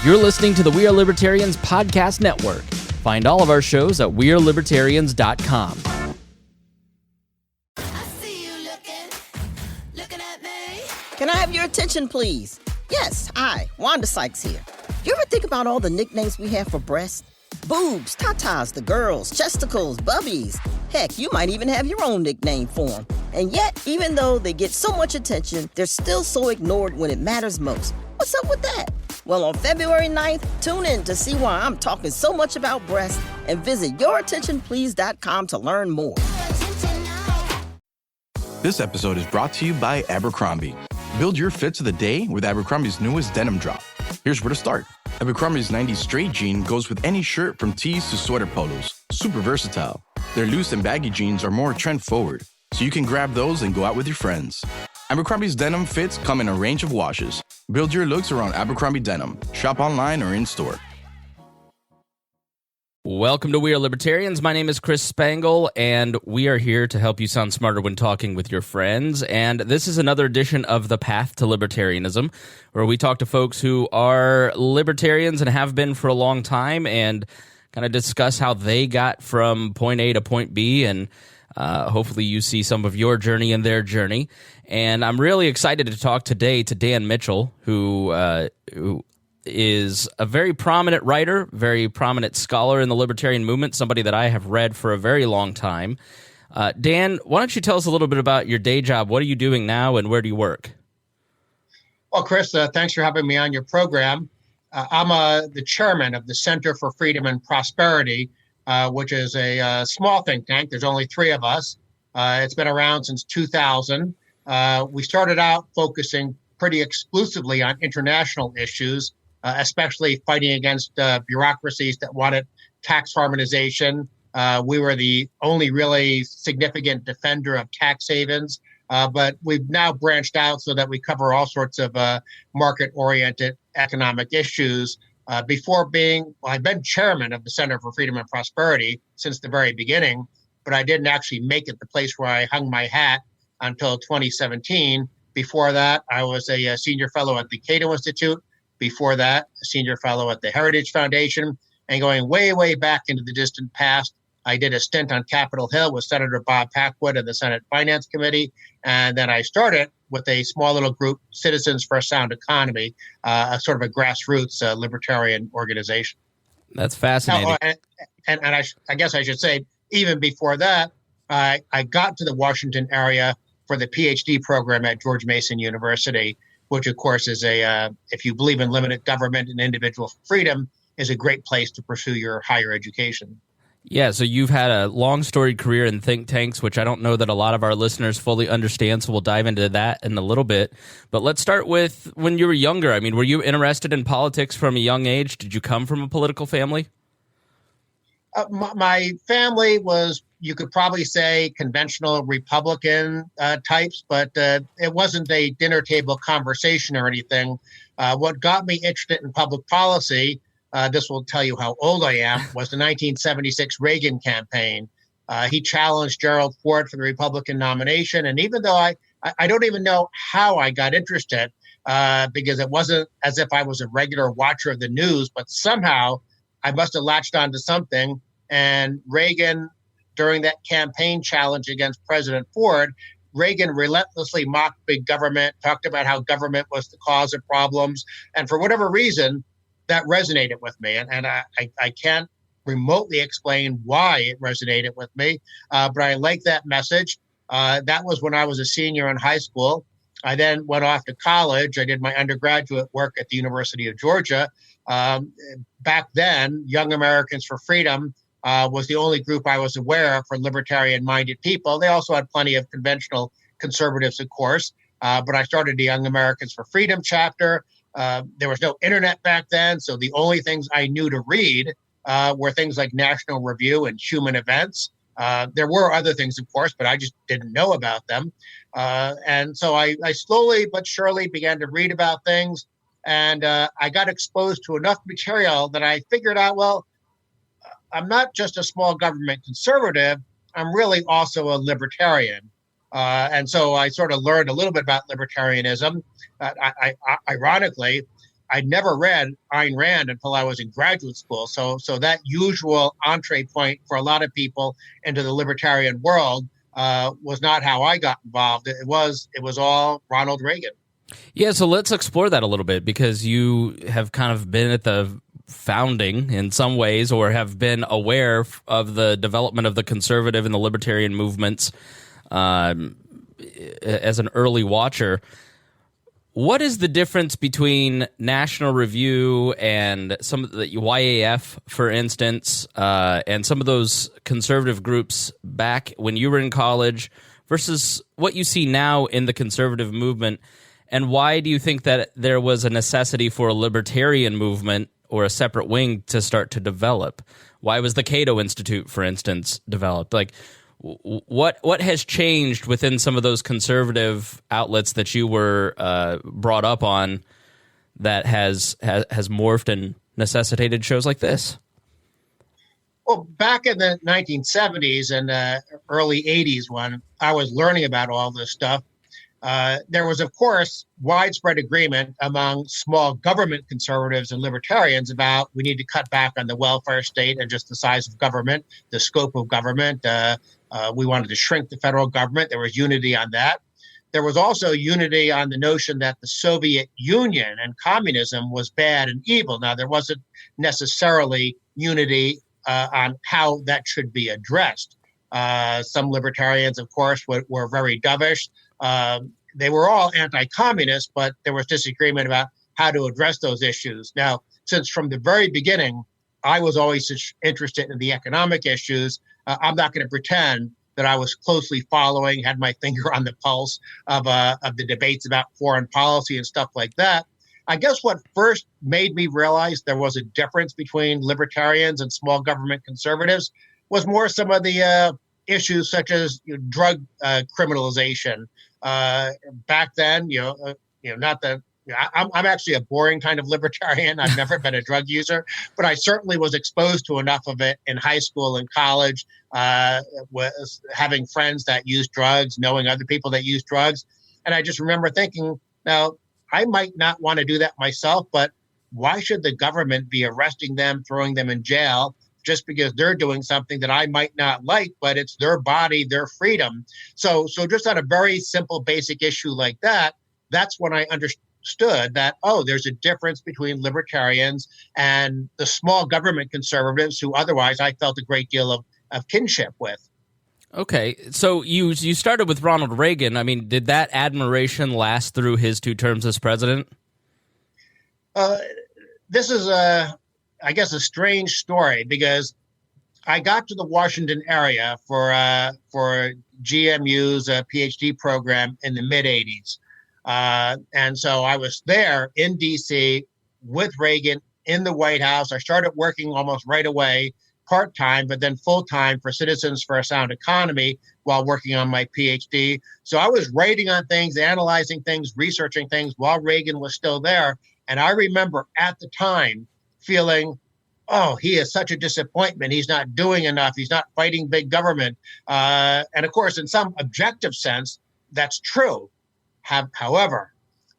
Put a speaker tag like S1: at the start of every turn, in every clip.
S1: You're listening to the We Are Libertarians podcast network. Find all of our shows at wearelibertarians.com.
S2: Can I have your attention, please? Yes, hi, Wanda Sykes here. You ever think about all the nicknames we have for breasts? Boobs, tatas, the girls, chesticles, bubbies. Heck, you might even have your own nickname for them. And yet, even though they get so much attention, they're still so ignored when it matters most. What's up with that? Well, on February 9th, tune in to see why I'm talking so much about breasts and visit yourattentionplease.com to learn more.
S3: This episode is brought to you by Abercrombie. Build your fits of the day with Abercrombie's newest denim drop. Here's where to start. Abercrombie's 90s straight jean goes with any shirt from tees to sweater polos. Super versatile. Their loose and baggy jeans are more trend forward, so you can grab those and go out with your friends. Abercrombie's denim fits come in a range of washes. Build your looks around Abercrombie denim. Shop online or in-store.
S1: Welcome to We Are Libertarians. My name is Chris Spangle, and we are here to help you sound smarter when talking with your friends. And this is another edition of The Path to Libertarianism, where we talk to folks who are libertarians and have been for a long time and kind of discuss how they got from point A to point B, and hopefully you see some of your journey and their journey. And I'm really excited to talk today to Dan Mitchell, who is a very prominent writer, very prominent scholar in the libertarian movement, somebody that I have read for a very long time. Dan, why don't you tell us a little bit about your day job? What are you doing now, and where do you work?
S4: Well, Chris, thanks for having me on your program. I'm the chairman of the Center for Freedom and Prosperity, which is a small think tank. There's only 3 of us. It's been around since 2000. We started out focusing pretty exclusively on international issues, especially fighting against bureaucracies that wanted tax harmonization. We were the only really significant defender of tax havens, but we've now branched out so that we cover all sorts of market-oriented economic issues. I've been chairman of the Center for Freedom and Prosperity since the very beginning, but I didn't actually make it the place where I hung my hat until 2017. Before that, I was a senior fellow at the Cato Institute. Before that, a senior fellow at the Heritage Foundation. And going way, way back into the distant past, I did a stint on Capitol Hill with Senator Bob Packwood and the Senate Finance Committee. And then I started with a small little group, Citizens for a Sound Economy, a sort of a grassroots libertarian organization.
S1: That's fascinating.
S4: Now, and I guess I should say, even before that, I got to the Washington area for the PhD program at George Mason University, which, of course, is if you believe in limited government and individual freedom, is a great place to pursue your higher education.
S1: Yeah, so you've had a long storied career in think tanks, which I don't know that a lot of our listeners fully understand, so we'll dive into that in a little bit. But let's start with when you were younger. I mean, were you interested in politics from a young age? Did you come from a political family?
S4: My family was, you could probably say, conventional Republican types, but it wasn't a dinner table conversation or anything. What got me interested in public policy, this will tell you how old I am, was the 1976 Reagan campaign. He challenged Gerald Ford for the Republican nomination. And even though I don't even know how I got interested, because it wasn't as if I was a regular watcher of the news, but somehow I must have latched onto something. And Reagan, during that campaign challenge against President Ford, Reagan relentlessly mocked big government, talked about how government was the cause of problems. And for whatever reason, that resonated with me. And I can't remotely explain why it resonated with me, but I like that message. That was when I was a senior in high school. I then went off to college. I did my undergraduate work at the University of Georgia. Back then, Young Americans for Freedom was the only group I was aware of for libertarian-minded people. They also had plenty of conventional conservatives, of course, but I started the Young Americans for Freedom chapter. There was no internet back then, so the only things I knew to read were things like National Review and Human Events. There were other things, of course, but I just didn't know about them. And so I slowly but surely began to read about things, and I got exposed to enough material that I figured out, well, I'm not just a small government conservative, I'm really also a libertarian. And so I sort of learned a little bit about libertarianism. Ironically, I never read Ayn Rand until I was in graduate school. So that usual entree point for a lot of people into the libertarian world was not how I got involved. It was all Ronald Reagan.
S1: Yeah, so let's explore that a little bit, because you have kind of been at the founding in some ways, or have been aware of the development of the conservative and the libertarian movements as an early watcher. What is the difference between National Review and some of the YAF, for instance, and some of those conservative groups back when you were in college versus what you see now in the conservative movement? And why do you think that there was a necessity for a libertarian movement or a separate wing to start to develop? Why was the Cato Institute, for instance, developed? Like, what has changed within some of those conservative outlets that you were brought up on that has morphed and necessitated shows like this?
S4: Well, back in the 1970s and early 80s, when I was learning about all this stuff, there was, of course, widespread agreement among small government conservatives and libertarians about we need to cut back on the welfare state and just the size of government, the scope of government. We wanted to shrink the federal government. There was unity on that. There was also unity on the notion that the Soviet Union and communism was bad and evil. Now, there wasn't necessarily unity on how that should be addressed. Some libertarians, of course, were very dovish. They were all anti-communist, but there was disagreement about how to address those issues. Now, since from the very beginning, I was always interested in the economic issues, I'm not going to pretend that I was closely following, had my finger on the pulse of the debates about foreign policy and stuff like that. I guess what first made me realize there was a difference between libertarians and small government conservatives was more some of the issues such as drug criminalization. Back then, not that I'm actually a boring kind of libertarian. I've never been a drug user, but I certainly was exposed to enough of it in high school and college, was having friends that use drugs, knowing other people that use drugs. And I just remember thinking, now, I might not want to do that myself, but why should the government be arresting them, throwing them in jail just because they're doing something that I might not like, but it's their body, their freedom. So just on a very simple, basic issue like that, that's when I understood that, there's a difference between libertarians and the small government conservatives who otherwise I felt a great deal of kinship with.
S1: Okay, so you started with Ronald Reagan. I mean, did that admiration last through his 2 terms as president?
S4: This is I guess, a strange story because I got to the Washington area for GMU's PhD program in the mid-'80s. And so I was there in D.C. with Reagan in the White House. I started working almost right away, part-time, but then full-time for Citizens for a Sound Economy while working on my PhD. So I was writing on things, analyzing things, researching things while Reagan was still there. And I remember at the time feeling, he is such a disappointment. He's not doing enough. He's not fighting big government. And of course, in some objective sense, that's true. However,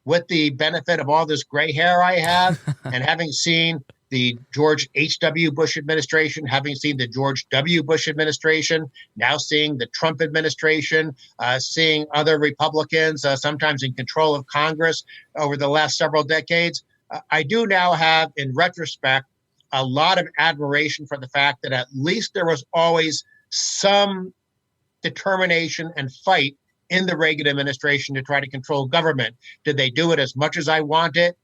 S4: with the benefit of all this gray hair I have and having seen the George H.W. Bush administration, having seen the George W. Bush administration, now seeing the Trump administration, seeing other Republicans sometimes in control of Congress over the last several decades, I do now have, in retrospect, a lot of admiration for the fact that at least there was always some determination and fight in the Reagan administration to try to control government. Did they do it as much as I wanted?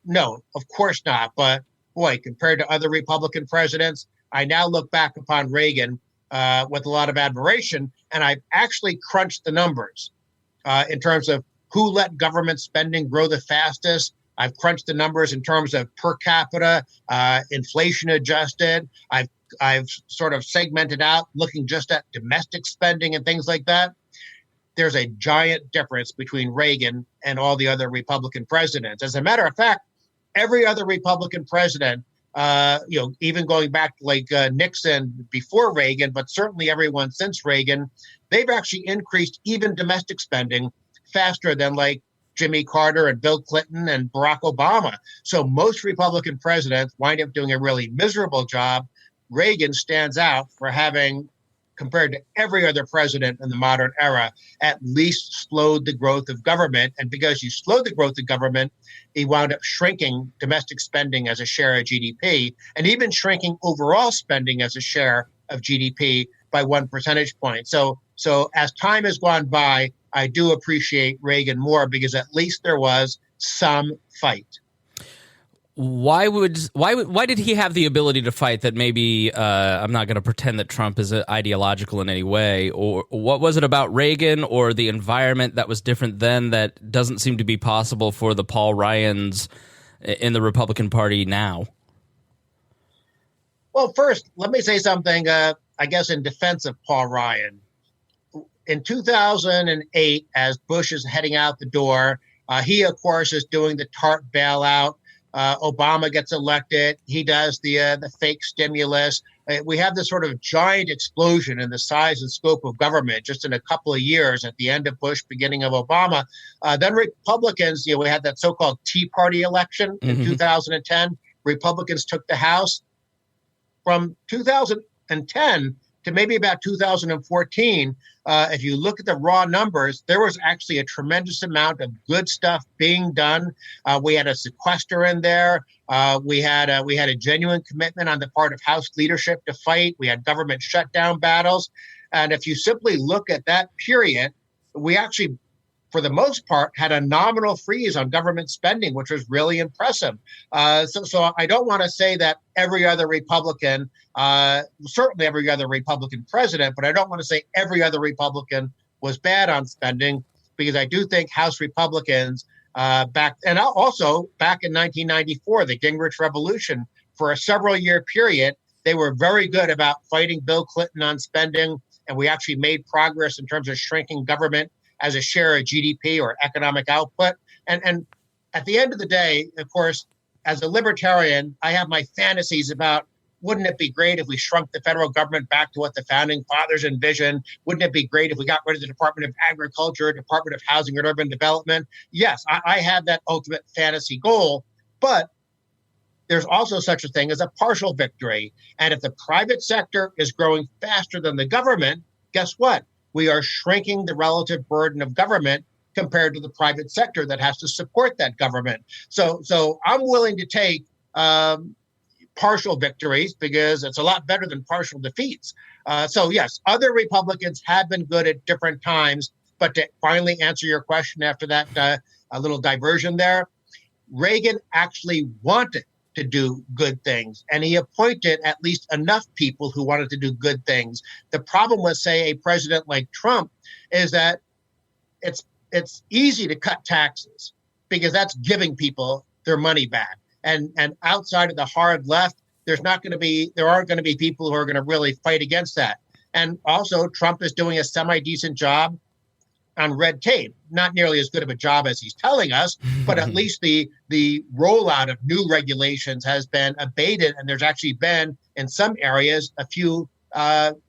S4: No, of course not. But boy, compared to other Republican presidents, I now look back upon Reagan with a lot of admiration, and I've actually crunched the numbers in terms of who let government spending grow the fastest. I've crunched the numbers in terms of per capita, inflation adjusted. I've sort of segmented out looking just at domestic spending and things like that. There's a giant difference between Reagan and all the other Republican presidents. As a matter of fact, every other Republican president, even going back to like Nixon before Reagan, but certainly everyone since Reagan, they've actually increased even domestic spending faster than like Jimmy Carter and Bill Clinton and Barack Obama. So most Republican presidents wind up doing a really miserable job. Reagan stands out for having, compared to every other president in the modern era, at least slowed the growth of government. And because he slowed the growth of government, he wound up shrinking domestic spending as a share of GDP, and even shrinking overall spending as a share of GDP by 1 percentage point. So as time has gone by, I do appreciate Reagan more because at least there was some fight.
S1: Why did he have the ability to fight that maybe I'm not going to pretend that Trump is ideological in any way, or what was it about Reagan or the environment that was different then that doesn't seem to be possible for the Paul Ryans in the Republican Party now?
S4: Well, first, let me say something, I guess, in defense of Paul Ryan. In 2008, as Bush is heading out the door, he, of course, is doing the TARP bailout. Obama gets elected. He does the fake stimulus. We have this sort of giant explosion in the size and scope of government just in a couple of years at the end of Bush, beginning of Obama. Then Republicans, we had that so-called Tea Party election in 2010. Republicans took the House. From 2010 to maybe about 2014, if you look at the raw numbers, there was actually a tremendous amount of good stuff being done. We had a sequester in there. We had a genuine commitment on the part of House leadership to fight. We had government shutdown battles. And if you simply look at that period, we actually, for the most part, had a nominal freeze on government spending, which was really impressive. So I don't want to say that every other Republican, certainly every other Republican president, but I don't want to say every other Republican was bad on spending, because I do think House Republicans back in 1994, the Gingrich Revolution, for a several-year period, they were very good about fighting Bill Clinton on spending, and we actually made progress in terms of shrinking government as a share of GDP or economic output. And at the end of the day, of course, as a libertarian, I have my fantasies about, wouldn't it be great if we shrunk the federal government back to what the founding fathers envisioned? Wouldn't it be great if we got rid of the Department of Agriculture, Department of Housing and Urban Development? Yes, I have that ultimate fantasy goal, but there's also such a thing as a partial victory. And if the private sector is growing faster than the government, guess what? We are shrinking the relative burden of government compared to the private sector that has to support that government. So I'm willing to take partial victories because it's a lot better than partial defeats. So yes, other Republicans have been good at different times, but to finally answer your question after that a little diversion there, Reagan actually wanted to do good things, and he appointed at least enough people who wanted to do good things. The problem with, say, a president like Trump is that it's easy to cut taxes because that's giving people their money back. And outside of the hard left, there aren't going to be people who are going to really fight against that. And also, Trump is doing a semi-decent job on red tape. Not nearly as good of a job as he's telling us, but at least the rollout of new regulations has been abated, and there's actually been, in some areas, a few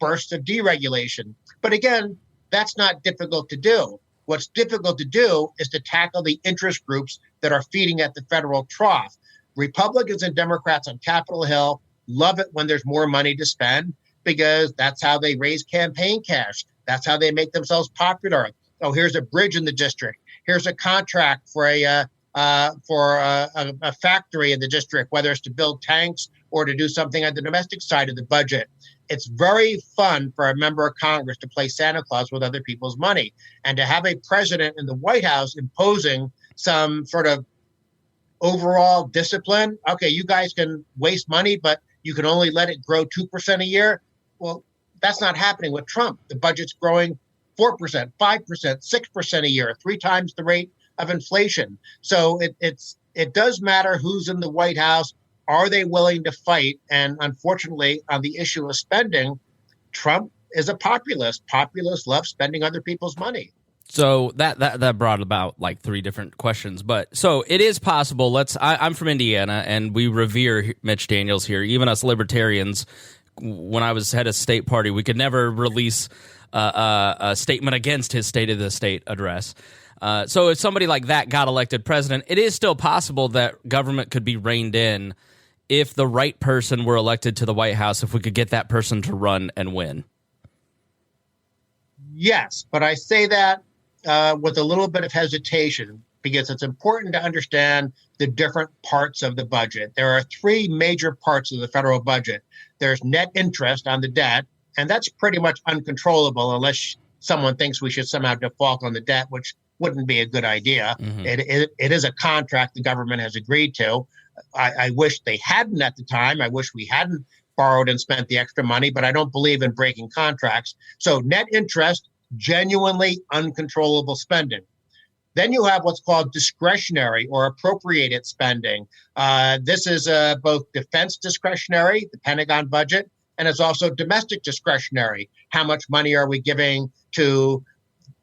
S4: bursts of deregulation. But again, that's not difficult to do. What's difficult to do is to tackle the interest groups that are feeding at the federal trough. Republicans and Democrats on Capitol Hill love it when there's more money to spend because that's how they raise campaign cash. That's how they make themselves popular. Oh, here's a bridge in the district. Here's a contract for a factory in the district, whether it's to build tanks or to do something on the domestic side of the budget. It's very fun for a member of Congress to play Santa Claus with other people's money, and to have a president in the White House imposing some sort of overall discipline. Okay, you guys can waste money, but you can only let it grow 2% a year. Well, that's not happening with Trump. The budget's growing 4%, 5%, 6% a year, 3 times the rate of inflation. So it does matter who's in the White House. Are they willing to fight? And unfortunately, on the issue of spending, Trump is a populist. Populists love spending other people's money.
S1: So that brought about like 3 different questions. But so it is possible. I'm from Indiana, and we revere Mitch Daniels here. Even us libertarians, when I was head of state party, we could never release a statement against his State of the State address. So if somebody like that got elected president, it is still possible that government could be reined in if the right person were elected to the White House, if we could get that person to run and win.
S4: Yes, but I say that with a little bit of hesitation because it's important to understand the different parts of the budget. There are three major parts of the federal budget. There's net interest on the debt, and that's pretty much uncontrollable unless someone thinks we should somehow default on the debt, which wouldn't be a good idea. Mm-hmm. It is a contract the government has agreed to. I wish they hadn't at the time. I wish we hadn't borrowed and spent the extra money, but I don't believe in breaking contracts. So net interest, genuinely uncontrollable spending. Then you have what's called discretionary or appropriated spending. This is both defense discretionary, the Pentagon budget, and it's also domestic discretionary. How much money are we giving to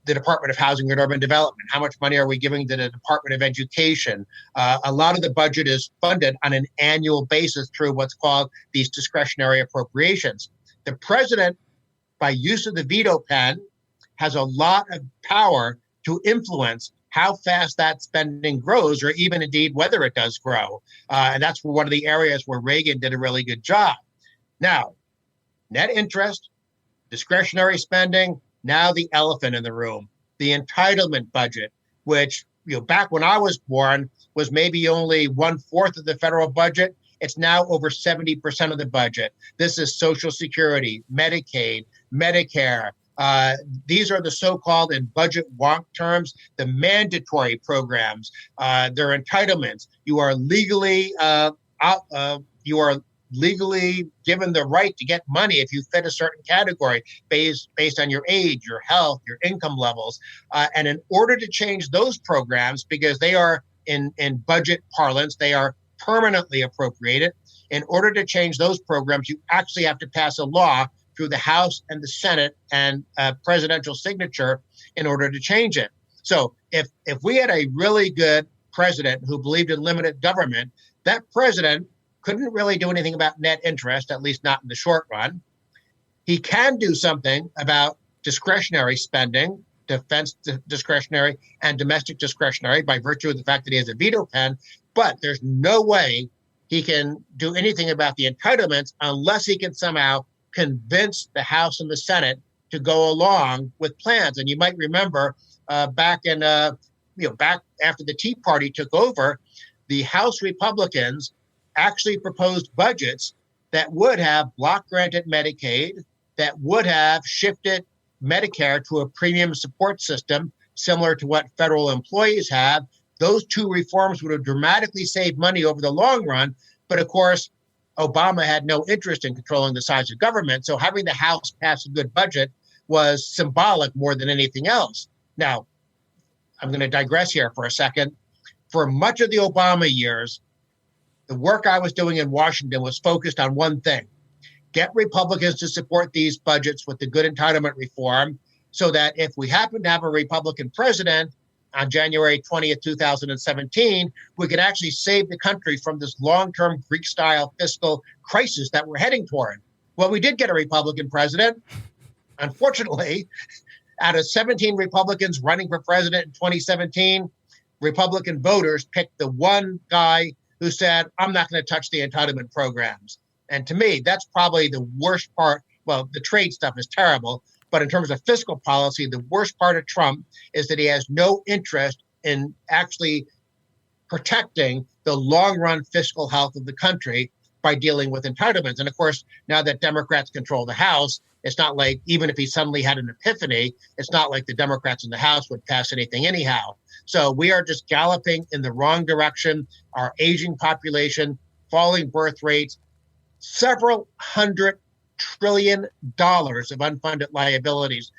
S4: the Department of Housing and Urban Development? How much money are we giving to the Department of Education? A lot of the budget is funded on an annual basis through what's called these discretionary appropriations. The president, by use of the veto pen, has a lot of power to influence how fast that spending grows, or even indeed whether it does grow. And that's one of the areas where Reagan did a really good job. Now, net interest, discretionary spending, now the elephant in the room, the entitlement budget, which back when I was born was maybe only 1/4 of the federal budget. It's now over 70% of the budget. This is Social Security, Medicaid, Medicare. These are the so-called, in budget wonk terms, the mandatory programs. They're entitlements. You are legally given the right to get money if you fit a certain category based on your age, your health, your income levels. And in order to change those programs, because they are in budget parlance, they are permanently appropriated. In order to change those programs, you actually have to pass a law through the House and the Senate and presidential signature in order to change it. So if we had a really good president who believed in limited government, that president couldn't really do anything about net interest, at least not in the short run. He can do something about discretionary spending, defense discretionary and domestic discretionary, by virtue of the fact that he has a veto pen, but there's no way he can do anything about the entitlements unless he can somehow convince the House and the Senate to go along with plans. And you might remember back after the Tea Party took over, the House Republicans actually proposed budgets that would have block granted Medicaid, that would have shifted Medicare to a premium support system similar to what federal employees have. Those two reforms would have dramatically saved money over the long run. But of course, Obama had no interest in controlling the size of government. So having the House pass a good budget was symbolic more than anything else. Now, I'm going to digress here for a second. For much of the Obama years, the work I was doing in Washington was focused on one thing: get Republicans to support these budgets with the good entitlement reform, so that if we happen to have a Republican president on January 20th, 2017, we could actually save the country from this long-term Greek-style fiscal crisis that we're heading toward. Well, we did get a Republican president. Unfortunately, out of 17 Republicans running for president in 2017, Republican voters picked the one guy who said, I'm not going to touch the entitlement programs. And to me, that's probably the worst part. Well, the trade stuff is terrible, but in terms of fiscal policy, the worst part of Trump is that he has no interest in actually protecting the long-run fiscal health of the country by dealing with entitlements. And of course, now that Democrats control the House, it's not like, even if he suddenly had an epiphany, it's not like the Democrats in the House would pass anything anyhow. So we are just galloping in the wrong direction. Our aging population, falling birth rates, several $100 trillion of unfunded liabilities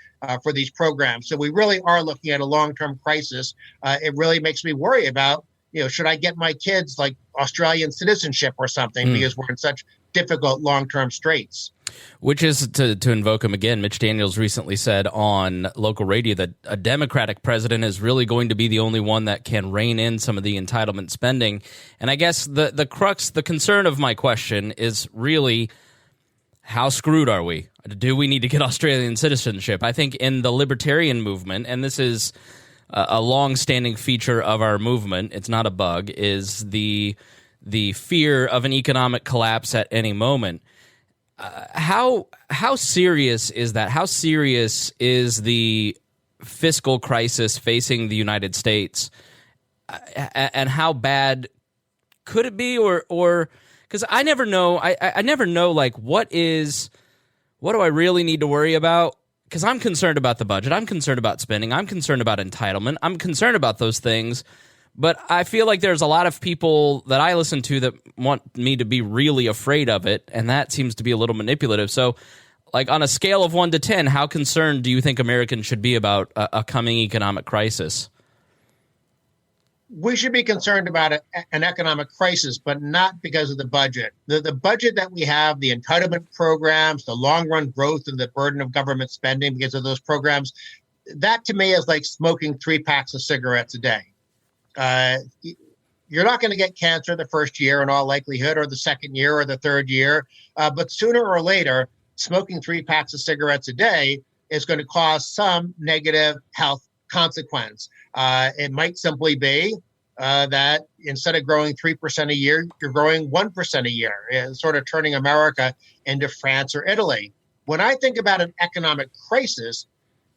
S4: for these programs. So we really are looking at a long-term crisis. It really makes me worry about, should I get my kids like Australian citizenship or something because we're in such difficult long-term straits.
S1: Which is, to invoke him again, Mitch Daniels recently said on local radio that a Democratic president is really going to be the only one that can rein in some of the entitlement spending. And I guess the crux, the concern of my question is really, how screwed are we? Do we need to get Australian citizenship? I think in the libertarian movement, and this is a long-standing feature of our movement, it's not a bug, is the fear of an economic collapse at any moment. How serious is that? How serious is the fiscal crisis facing the United States, and how bad could it be? Or because I never know, I never know, like, what do I really need to worry about? Because I'm concerned about the budget, I'm concerned about spending, I'm concerned about entitlement, I'm concerned about those things. But I feel like there's a lot of people that I listen to that want me to be really afraid of it, and that seems to be a little manipulative. So, like, on a scale of 1 to 10, how concerned do you think Americans should be about a coming economic crisis?
S4: We should be concerned about an economic crisis, but not because of the budget. The budget that we have, the entitlement programs, the long-run growth and the burden of government spending because of those programs, that to me is like smoking 3 packs of cigarettes a day. You're not going to get cancer the first year in all likelihood, or the second year, or the third year. But sooner or later, smoking 3 packs of cigarettes a day is going to cause some negative health consequence. It might simply be that instead of growing 3% a year, you're growing 1% a year, sort of turning America into France or Italy. When I think about an economic crisis,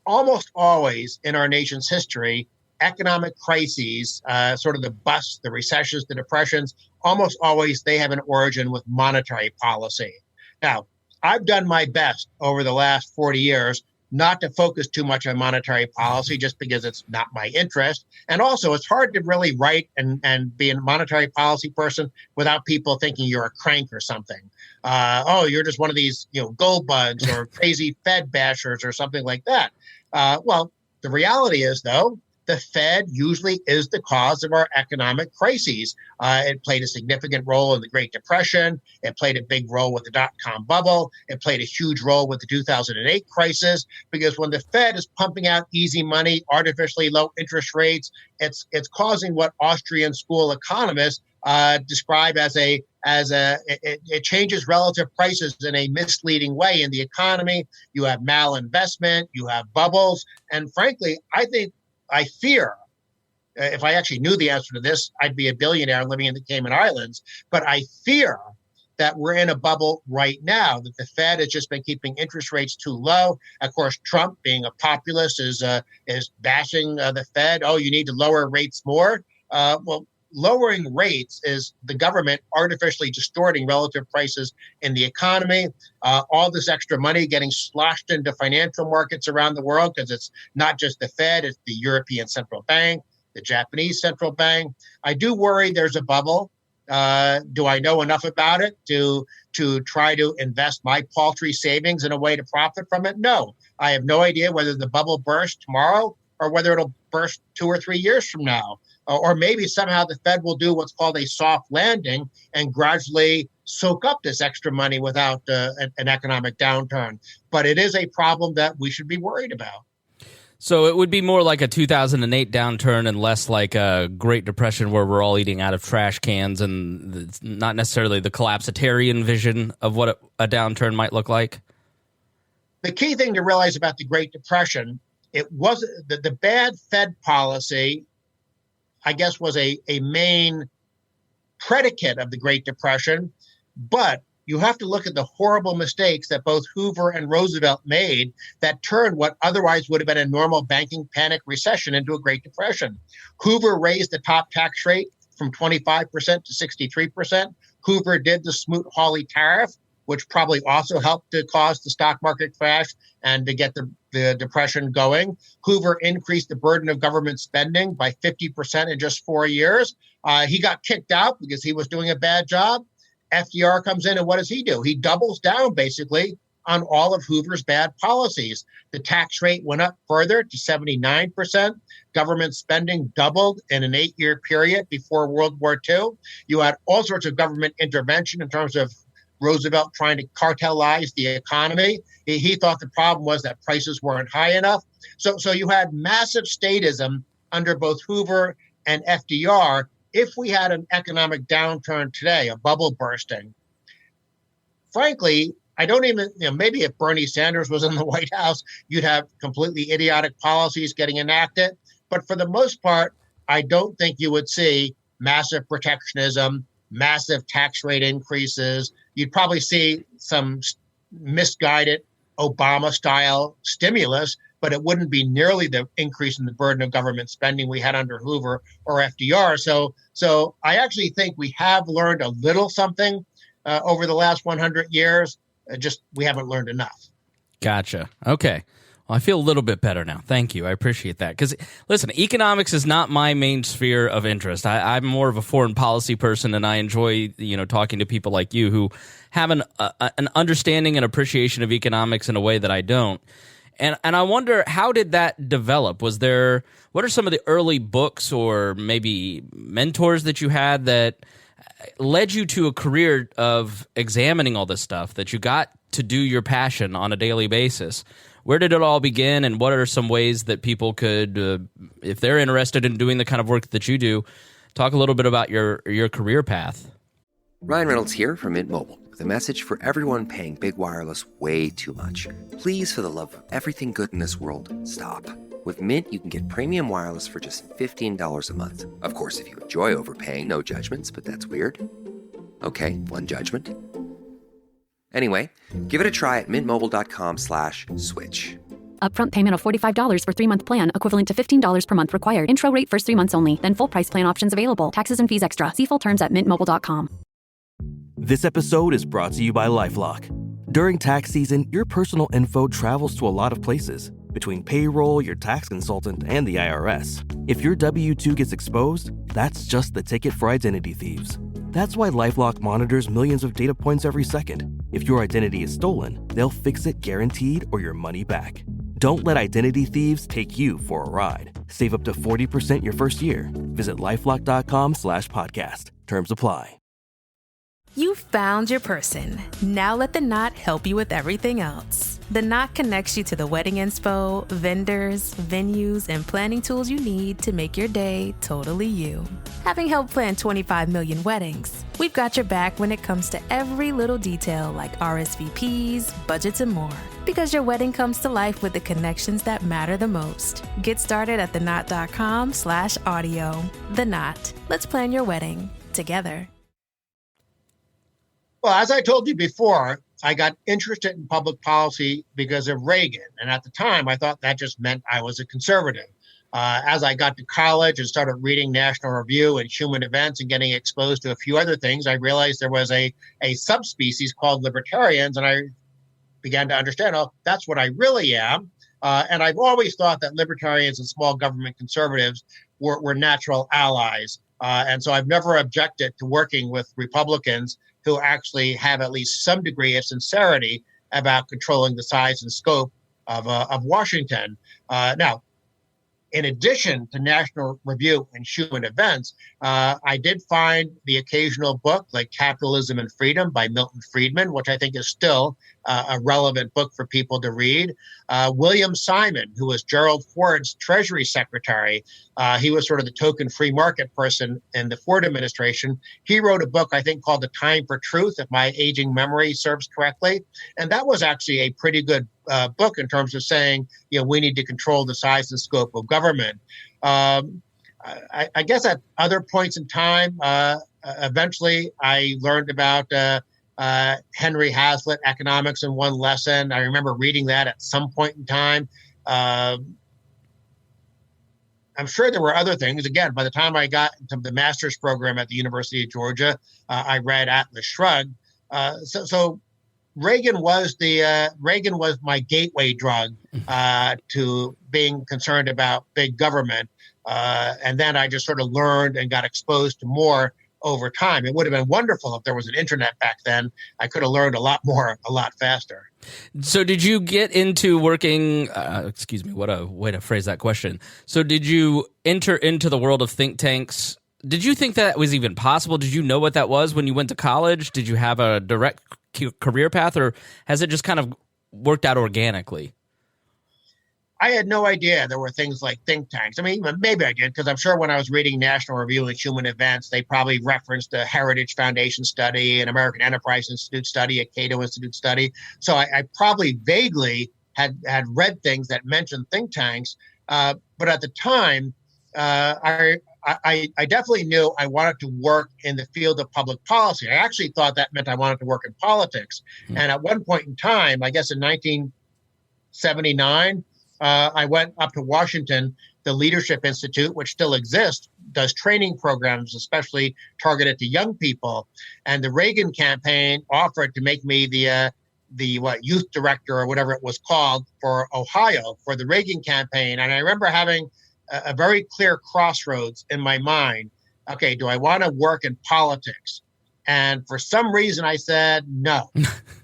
S4: almost always in our nation's history, economic crises, sort of the busts, the recessions, the depressions, almost always they have an origin with monetary policy. Now, I've done my best over the last 40 years not to focus too much on monetary policy just because it's not my interest. And also, it's hard to really write and be a monetary policy person without people thinking you're a crank or something. You're just one of these, gold bugs or crazy Fed bashers or something like that. Well, the reality is, though, the Fed usually is the cause of our economic crises. It played a significant role in the Great Depression. It played a big role with the dot-com bubble. It played a huge role with the 2008 crisis, because when the Fed is pumping out easy money, artificially low interest rates, it's causing what Austrian school economists describe as it changes relative prices in a misleading way in the economy. You have malinvestment, you have bubbles, and frankly, I fear, if I actually knew the answer to this, I'd be a billionaire living in the Cayman Islands. But I fear that we're in a bubble right now, that the Fed has just been keeping interest rates too low. Of course, Trump, being a populist, is bashing the Fed. Oh, you need to lower rates more. Well, lowering rates is the government artificially distorting relative prices in the economy. All this extra money getting sloshed into financial markets around the world, because it's not just the Fed, it's the European Central Bank, the Japanese Central Bank. I do worry there's a bubble. Do I know enough about it to try to invest my paltry savings in a way to profit from it? No. I have no idea whether the bubble bursts tomorrow or whether it'll burst 2 or 3 years from now. Or maybe somehow the Fed will do what's called a soft landing and gradually soak up this extra money without an economic downturn. But it is a problem that we should be worried about.
S1: So it would be more like a 2008 downturn and less like a Great Depression where we're all eating out of trash cans, and it's not necessarily the collapsitarian vision of what a downturn might look like?
S4: The key thing to realize about the Great Depression, it wasn't the bad Fed policy, I guess, was a main predicate of the Great Depression, but you have to look at the horrible mistakes that both Hoover and Roosevelt made that turned what otherwise would have been a normal banking panic recession into a Great Depression. Hoover raised the top tax rate from 25% to 63%. Hoover did the Smoot-Hawley tariff, which probably also helped to cause the stock market crash and to get the depression going. Hoover increased the burden of government spending by 50% in just 4 years. He got kicked out because he was doing a bad job. FDR comes in, and what does he do? He doubles down basically on all of Hoover's bad policies. The tax rate went up further to 79%. Government spending doubled in an 8-year period before World War II. You had all sorts of government intervention in terms of Roosevelt trying to cartelize the economy. He thought the problem was that prices weren't high enough. So you had massive statism under both Hoover and FDR. If we had an economic downturn today, a bubble bursting, frankly, I don't even, maybe if Bernie Sanders was in the White House, you'd have completely idiotic policies getting enacted. But for the most part, I don't think you would see massive protectionism, massive tax rate increases. You'd probably see some misguided Obama-style stimulus, but it wouldn't be nearly the increase in the burden of government spending we had under Hoover or FDR. So I actually think we have learned a little something over the last 100 years. Just we haven't learned enough.
S1: Gotcha. Okay. Well, I feel a little bit better now. Thank you. I appreciate that. Because, listen, economics is not my main sphere of interest. I'm more of a foreign policy person, and I enjoy, talking to people like you who have an understanding and appreciation of economics in a way that I don't. And I wonder, how did that develop? What are some of the early books or maybe mentors that you had that led you to a career of examining all this stuff, that you got to do your passion on a daily basis? Where did it all begin, and what are some ways that people could, if they're interested in doing the kind of work that you do, talk a little bit about your career path?
S5: Ryan Reynolds here from Mint Mobile with a message for everyone paying big wireless way too much. Please, for the love of everything good in this world, stop. With Mint, you can get premium wireless for just $15 a month. Of course, if you enjoy overpaying, no judgments, but that's weird. Okay, one judgment. Anyway, give it a try at mintmobile.com/switch.
S6: Upfront payment of $45 for 3-month plan, equivalent to $15 per month required. Intro rate first 3 months only, then full price plan options available. Taxes and fees extra. See full terms at mintmobile.com.
S7: This episode is brought to you by LifeLock. During tax season, your personal info travels to a lot of places. Between payroll, your tax consultant, and the IRS. If your W-2 gets exposed, that's just the ticket for identity thieves. That's why LifeLock monitors millions of data points every second. If your identity is stolen, they'll fix it guaranteed or your money back. Don't let identity thieves take you for a ride. Save up to 40% your first year. Visit LifeLock.com/podcast. Terms apply.
S8: You found your person. Now let the Knot help you with everything else. The Knot connects you to the wedding inspo, vendors, venues, and planning tools you need to make your day totally you. Having helped plan 25 million weddings, we've got your back when it comes to every little detail like RSVPs, budgets, and more. Because your wedding comes to life with the connections that matter the most. Get started at theknot.com/audio. The Knot. Let's plan your wedding together.
S4: Well, as I told you before, I got interested in public policy because of Reagan. And at the time, I thought that just meant I was a conservative. As I got to college and started reading National Review and Human Events and getting exposed to a few other things, I realized there was a subspecies called libertarians. And I began to understand, that's what I really am. And I've always thought that libertarians and small government conservatives were natural allies. And so I've never objected to working with Republicans who actually have at least some degree of sincerity about controlling the size and scope of Washington. Now, in addition to National Review and Human Events, I did find the occasional book like Capitalism and Freedom by Milton Friedman, which I think is still a relevant book for people to read. William Simon, who was Gerald Ford's Treasury Secretary, he was sort of the token free market person in the Ford administration. He wrote a book, I think, called The Time for Truth, if my aging memory serves correctly. And that was actually a pretty good book in terms of saying, we need to control the size and scope of government. I guess at other points in time, eventually I learned about Henry Hazlitt, Economics in One Lesson. I remember reading that at some point in time. I'm sure there were other things. Again, by the time I got into the master's program at the University of Georgia, I read Atlas Shrugged. So Reagan was my gateway drug to being concerned about big government. And then I just sort of learned and got exposed to more over time. It would have been wonderful if there was an internet back then. I could have learned a lot more, a lot faster.
S1: So did you get into working, what a way to phrase that question. So did you enter into the world of think tanks? Did you think that was even possible? Did you know what that was when you went to college? Did you have a direct career path, or has it just kind of worked out organically?
S4: I had no idea there were things like think tanks. I mean, maybe I did, because I'm sure when I was reading National Review and Human Events, they probably referenced a Heritage Foundation study, an American Enterprise Institute study, a Cato Institute study. So I probably vaguely had read things that mentioned think tanks. But But at the time, I definitely knew I wanted to work in the field of public policy. I actually thought that meant I wanted to work in politics. And at one point in time, I guess in 1979, I went up to Washington. The Leadership Institute, which still exists, does training programs, especially targeted to young people. And the Reagan campaign offered to make me the youth director or whatever it was called for Ohio for the Reagan campaign. And I remember having a very clear crossroads in my mind. Okay, do I want to work in politics? And for some reason, I said no.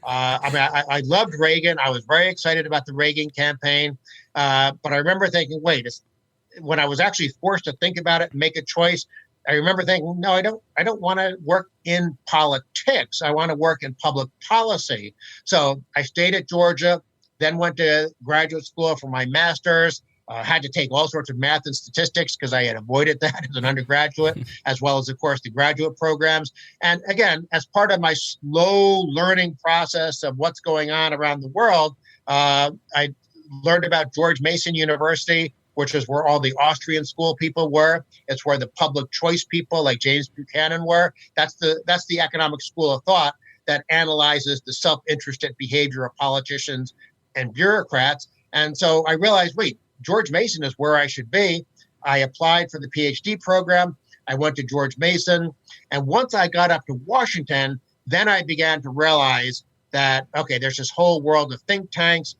S4: I loved Reagan. I was very excited about the Reagan campaign. But I remember thinking, wait, when I was actually forced to think about it and make a choice, I remember thinking, no, I don't want to work in politics. I want to work in public policy. So I stayed at Georgia, then went to graduate school for my master's. Had to take all sorts of math and statistics because I had avoided that as an undergraduate, as well as, of course, the graduate programs. And again, as part of my slow learning process of what's going on around the world, I learned about George Mason University, which is where all the Austrian school people were. It's where the public choice people like James Buchanan were. That's the economic school of thought that analyzes the self-interested behavior of politicians and bureaucrats. And so I realized, wait, George Mason is where I should be. I applied for the PhD program. I went to George Mason. And once I got up to Washington, then I began to realize that, okay, there's this whole world of think tanks.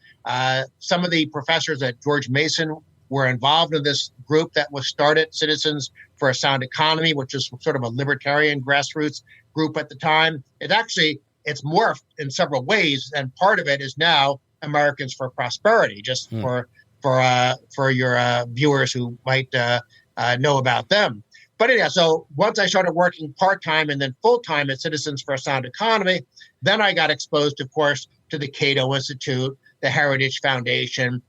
S4: Some of the professors at George Mason were involved in this group that was started, Citizens for a Sound Economy, which is sort of a libertarian grassroots group at the time. It's morphed in several ways. And part of it is now Americans for Prosperity, just for your viewers who might know about them. But anyhow, so once I started working part-time and then full-time at Citizens for a Sound Economy, then I got exposed, of course, to the Cato Institute, the Heritage Foundation,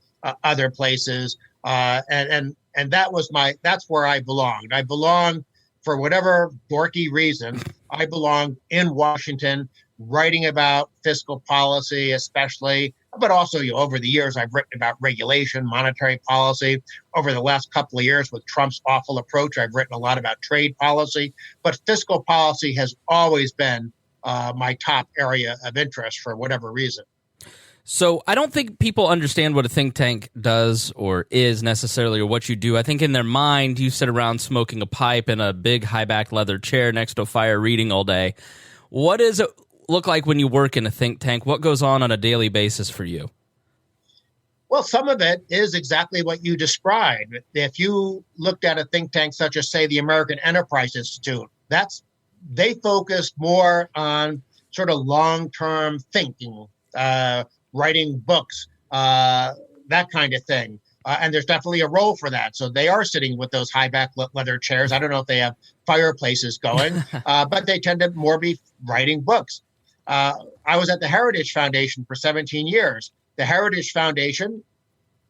S4: other places. And that's where I belonged. I belonged, for whatever dorky reason, I belonged in Washington, writing about fiscal policy, especially, but also over the years, I've written about regulation, monetary policy. Over the last couple of years with Trump's awful approach, I've written a lot about trade policy. But fiscal policy has always been my top area of interest for whatever reason.
S1: So I don't think people understand what a think tank does or is necessarily, or what you do. I think in their mind, you sit around smoking a pipe in a big high-back leather chair next to a fire reading all day. What does it look like when you work in a think tank? What goes on a daily basis for you?
S4: Well, some of it is exactly what you described. If you looked at a think tank such as, say, the American Enterprise Institute, they focus more on sort of long-term thinking, writing books, that kind of thing. And there's definitely a role for that. So they are sitting with those high-back leather chairs. I don't know if they have fireplaces going, but they tend to more be writing books. I was at the Heritage Foundation for 17 years. The Heritage Foundation,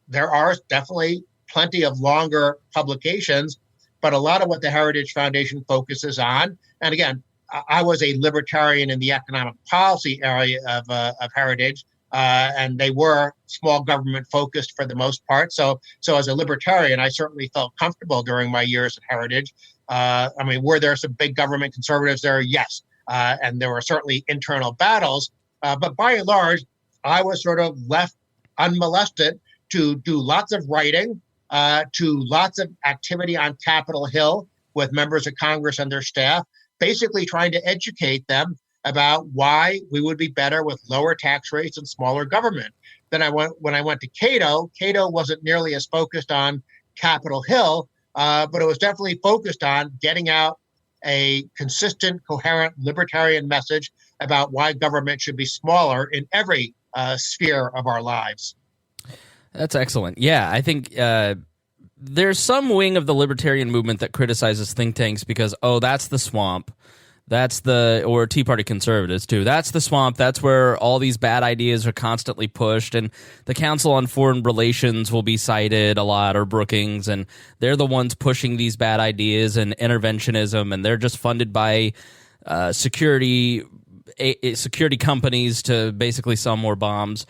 S4: there are definitely plenty of longer publications, but a lot of what the Heritage Foundation focuses on, and again, I was a libertarian in the economic policy area of Heritage, and they were small government focused for the most part. So as a libertarian, I certainly felt comfortable during my years at Heritage. Were there some big government conservatives there? Yes. And there were certainly internal battles. But by and large, I was sort of left unmolested to do lots of writing, to lots of activity on Capitol Hill with members of Congress and their staff, basically trying to educate them about why we would be better with lower tax rates and smaller government. Then when I went to Cato wasn't nearly as focused on Capitol Hill, but it was definitely focused on getting out a consistent, coherent libertarian message about why government should be smaller in every sphere of our lives.
S1: That's excellent. Yeah, I think there's some wing of the libertarian movement that criticizes think tanks because, that's the swamp. Or Tea Party conservatives too. That's the swamp. That's where all these bad ideas are constantly pushed, and the Council on Foreign Relations will be cited a lot, or Brookings, and they're the ones pushing these bad ideas and interventionism, and they're just funded by security companies to basically sell more bombs.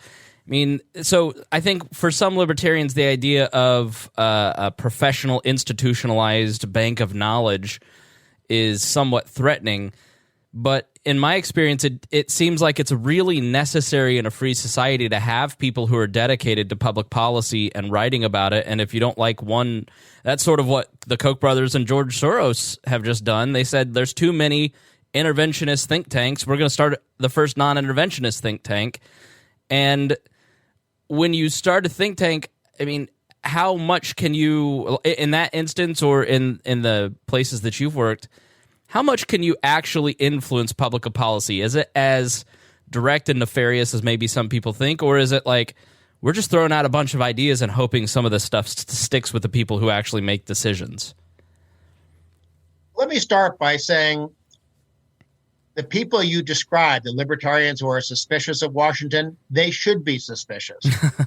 S1: mean, so I think for some libertarians, the idea of a professional, institutionalized bank of knowledge is somewhat threatening. But in my experience, it seems like it's really necessary in a free society to have people who are dedicated to public policy and writing about it. And if you don't like one, that's sort of what the Koch brothers and George Soros have just done. They said there's too many interventionist think tanks. We're going to start the first non-interventionist think tank. And when you start a think tank, I mean, how much can you, in that instance or in the places that you've worked, how much can you actually influence public policy? Is it as direct and nefarious as maybe some people think, or is it like we're just throwing out a bunch of ideas and hoping some of this stuff sticks with the people who actually make decisions?
S4: Let me start by saying the people you described, the libertarians who are suspicious of Washington, they should be suspicious.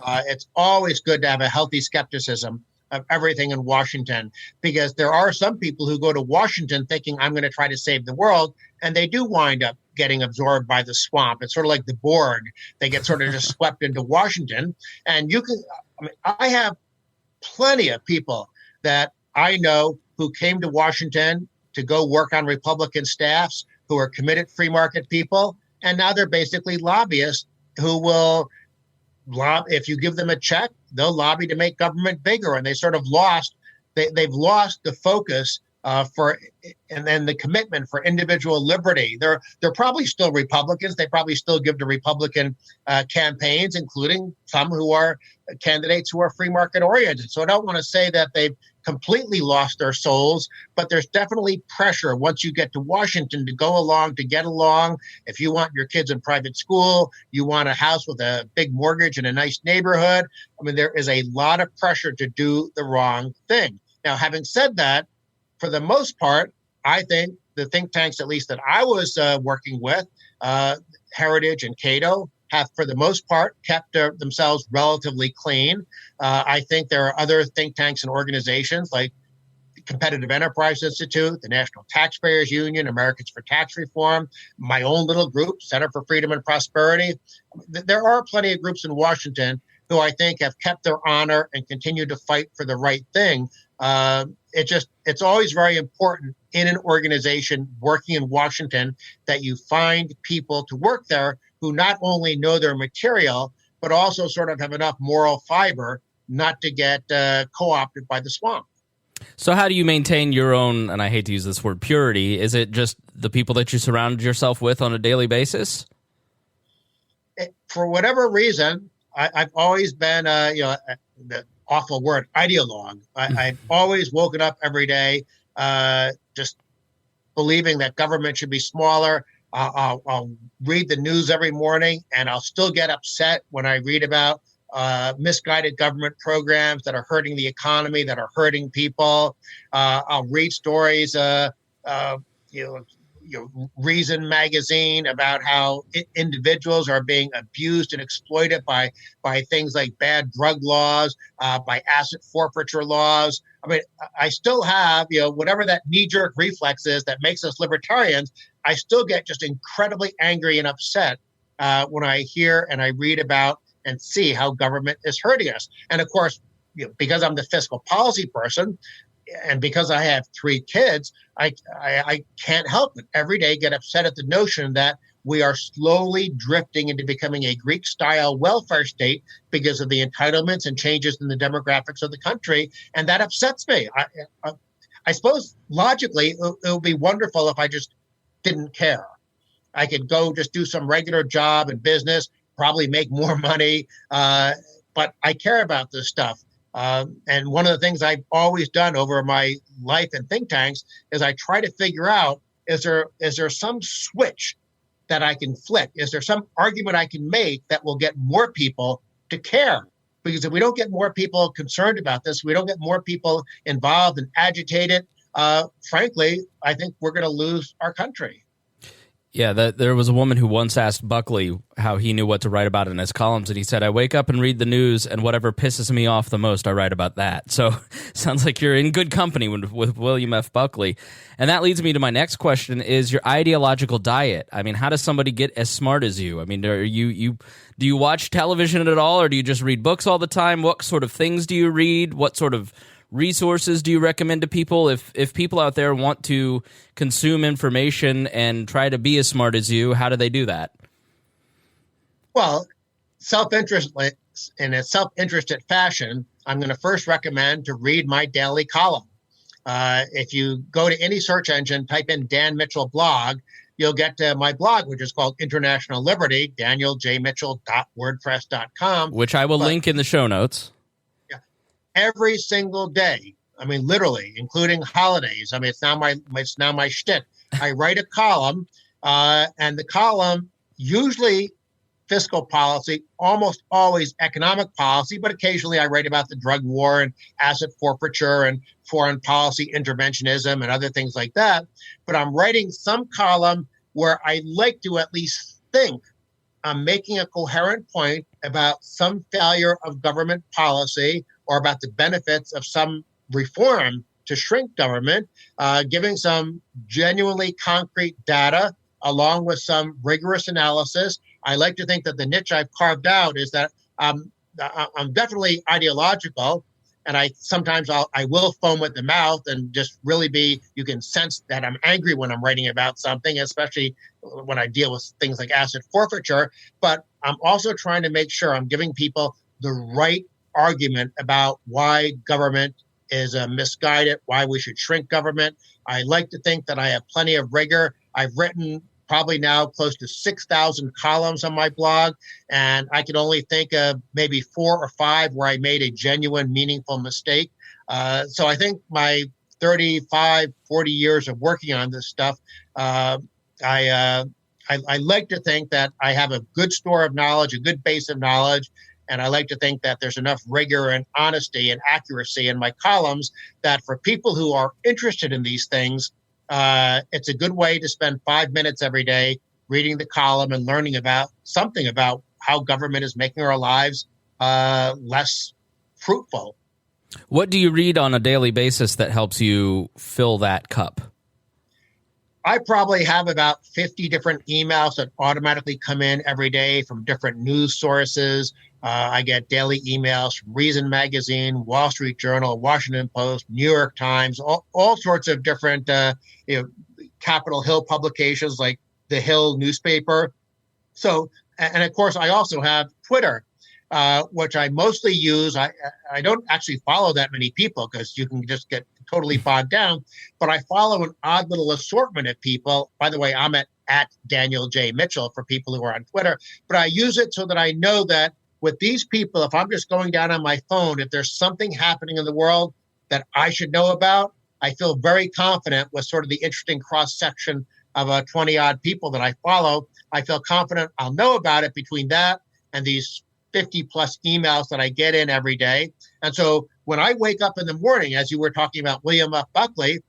S4: It's always good to have a healthy skepticism of everything in Washington, because there are some people who go to Washington thinking I'm going to try to save the world, and they do wind up getting absorbed by the swamp. It's sort of like the Borg. They get sort of just swept into Washington. And I have plenty of people that I know who came to Washington to go work on Republican staffs, who are committed free market people, and now they're basically lobbyists who will if you give them a check, they'll lobby to make government bigger, and they sort of they've lost the focus and then the commitment for individual liberty. They're probably still Republicans. They probably still give to Republican campaigns, including some who are candidates who are free market oriented. So I don't want to say that they've completely lost their souls, but there's definitely pressure once you get to Washington to go along, to get along. If you want your kids in private school, you want a house with a big mortgage in a nice neighborhood. I mean, there is a lot of pressure to do the wrong thing. Now, having said that, for the most part, I think the think tanks, at least that I was working with, Heritage and Cato, have for the most part kept themselves relatively clean. I think there are other think tanks and organizations like the Competitive Enterprise Institute, the National Taxpayers Union, Americans for Tax Reform, my own little group, Center for Freedom and Prosperity. There are plenty of groups in Washington who I think have kept their honor and continue to fight for the right thing. It's always very important in an organization working in Washington that you find people to work there who not only know their material, but also sort of have enough moral fiber not to get co-opted by the swamp.
S1: So how do you maintain your own, and I hate to use this word, purity? Is it just the people that you surround yourself with on a daily basis?
S4: For whatever reason, I've always been, the awful word, ideologue. I've always woken up every day just believing that government should be smaller. I'll read the news every morning, and I'll still get upset when I read about misguided government programs that are hurting the economy, that are hurting people. I'll read stories, Reason magazine about how individuals are being abused and exploited by things like bad drug laws, by asset forfeiture laws. I mean, I still have, whatever that knee-jerk reflex is that makes us libertarians, I still get just incredibly angry and upset when I hear and I read about and see how government is hurting us. And of course, because I'm the fiscal policy person, and because I have 3 kids, I can't help but every day get upset at the notion that we are slowly drifting into becoming a Greek-style welfare state because of the entitlements and changes in the demographics of the country. And that upsets me. I suppose logically, it would be wonderful if I just didn't care. I could go just do some regular job in business, probably make more money, but I care about this stuff. And one of the things I've always done over my life in think tanks is I try to figure out, is there some switch that I can flick? Is there some argument I can make that will get more people to care? Because if we don't get more people concerned about this, we don't get more people involved and agitated, frankly, I think we're going to lose our country.
S1: Yeah, there was a woman who once asked Buckley how he knew what to write about in his columns, and he said, I wake up and read the news, and whatever pisses me off the most, I write about that. So sounds like you're in good company with William F. Buckley. And that leads me to my next question, is your ideological diet. I mean, how does somebody get as smart as you? I mean, do you watch television at all, or do you just read books all the time? What sort of things do you read? What sort of resources do you recommend to people? If people out there want to consume information and try to be as smart as you, how do they do that?
S4: Well, in a self-interested fashion, I'm going to first recommend to read my daily column. If you go to any search engine, type in Dan Mitchell blog, you'll get to my blog, which is called International Liberty, danieljmitchell.wordpress.com.
S1: Which I will link in the show notes.
S4: Every single day. I mean, literally, including holidays. I mean, it's now my shtick. I write a column, and the column usually fiscal policy, almost always economic policy, but occasionally I write about the drug war and asset forfeiture and foreign policy interventionism and other things like that. But I'm writing some column where I like to at least think I'm making a coherent point about some failure of government policy or about the benefits of some reform to shrink government, giving some genuinely concrete data along with some rigorous analysis. I like to think that the niche I've carved out is that I'm definitely ideological, and I will foam at the mouth and just really you can sense that I'm angry when I'm writing about something, especially when I deal with things like asset forfeiture. But I'm also trying to make sure I'm giving people the right argument about why government is misguided, why we should shrink government. I like to think that I have plenty of rigor. I've written probably now close to 6,000 columns on my blog, and I can only think of maybe 4 or 5 where I made a genuine, meaningful mistake. So I think my 35, 40 years of working on this stuff, I like to think that I have a good store of knowledge, a good base of knowledge, and I like to think that there's enough rigor and honesty and accuracy in my columns that for people who are interested in these things, it's a good way to spend 5 minutes every day reading the column and learning about something about how government is making our lives less fruitful.
S1: What do you read on a daily basis that helps you fill that cup?
S4: I probably have about 50 different emails that automatically come in every day from different news sources. I get daily emails from Reason Magazine, Wall Street Journal, Washington Post, New York Times, all sorts of different Capitol Hill publications like the Hill newspaper. So, and of course, I also have Twitter, which I mostly use. I don't actually follow that many people because you can just get totally bogged down, but I follow an odd little assortment of people. By the way, I'm at Daniel J. Mitchell for people who are on Twitter, but I use it so that I know that with these people, if I'm just going down on my phone, if there's something happening in the world that I should know about, I feel very confident with sort of the interesting cross-section of 20-odd people that I follow. I feel confident I'll know about it between that and these 50-plus emails that I get in every day. And so when I wake up in the morning, as you were talking about William F. Buckley,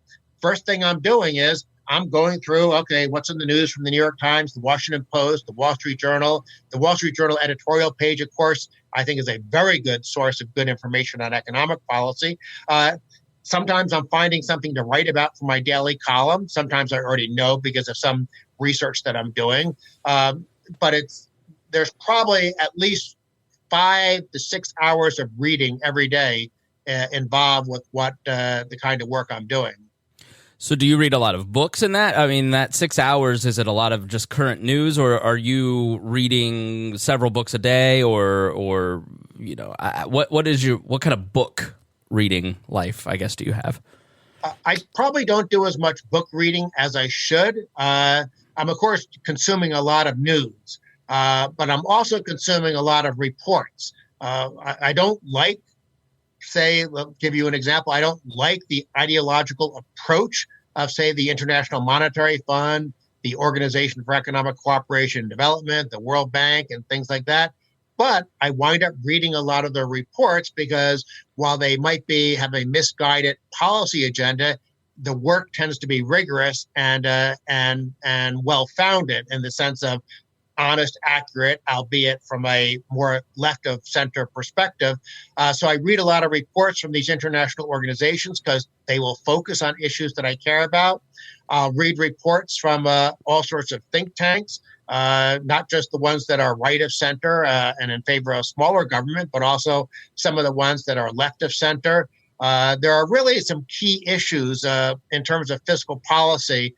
S4: first thing I'm doing is I'm going through, okay, what's in the news from the New York Times, the Washington Post, the Wall Street Journal. The Wall Street Journal editorial page, of course, I think is a very good source of good information on economic policy. Sometimes I'm finding something to write about for my daily column. Sometimes I already know because of some research that I'm doing. But there's probably at least 5 to 6 hours of reading every day involved with what the kind of work I'm doing.
S1: So do you read a lot of books in that? I mean, that 6 hours, is it a lot of just current news, or are you reading several books a day, or you know, what kind of book reading life, I guess, do you have?
S4: I probably don't do as much book reading as I should. I'm, of course, consuming a lot of news, but I'm also consuming a lot of reports. I don't like, say, I'll give you an example. I don't like the ideological approach of, say, the International Monetary Fund, the Organization for Economic Cooperation and Development, the World Bank, and things like that. But I wind up reading a lot of their reports because while they might have a misguided policy agenda, the work tends to be rigorous and well-founded in the sense of honest, accurate, albeit from a more left of center perspective. So I read a lot of reports from these international organizations because they will focus on issues that I care about. I'll read reports from all sorts of think tanks, not just the ones that are right of center and in favor of smaller government, but also some of the ones that are left of center. There are really some key issues in terms of fiscal policy.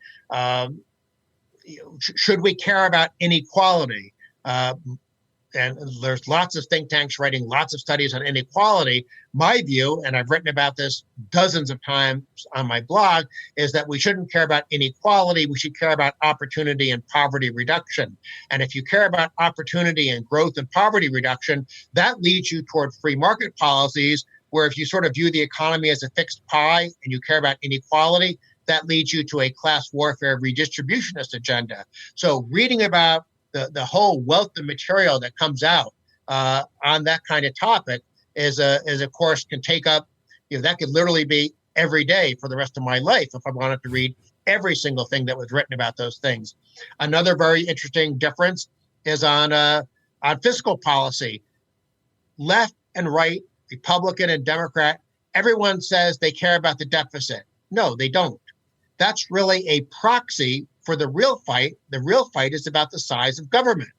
S4: Should we care about inequality? And there's lots of think tanks writing lots of studies on inequality. My view, and I've written about this dozens of times on my blog, is that we shouldn't care about inequality. We should care about opportunity and poverty reduction. And if you care about opportunity and growth and poverty reduction, that leads you toward free market policies, where if you sort of view the economy as a fixed pie and you care about inequality, that leads you to a class warfare redistributionist agenda. So reading about the whole wealth of material that comes out on that kind of topic is of course, can take up, that could literally be every day for the rest of my life if I wanted to read every single thing that was written about those things. Another very interesting difference is on fiscal policy. Left and right, Republican and Democrat, everyone says they care about the deficit. No, they don't. That's really a proxy for the real fight. The real fight is about the size of government.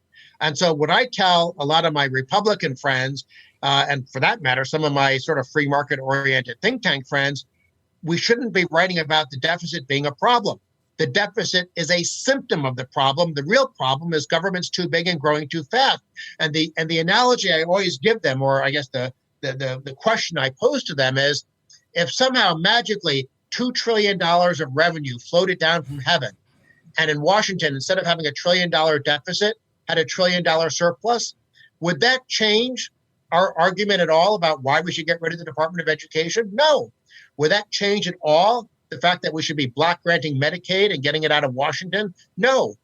S4: And so what I tell a lot of my Republican friends, and for that matter, some of my sort of free market oriented think tank friends, we shouldn't be writing about the deficit being a problem. The deficit is a symptom of the problem. The real problem is government's too big and growing too fast. And the analogy I always give them, or I guess the question I pose to them is, if somehow magically $2 trillion of revenue floated down from heaven, and in Washington, instead of having $1 trillion deficit, had $1 trillion surplus, would that change our argument at all about why we should get rid of the Department of Education? No. Would that change at all the fact that we should be block granting Medicaid and getting it out of Washington? No.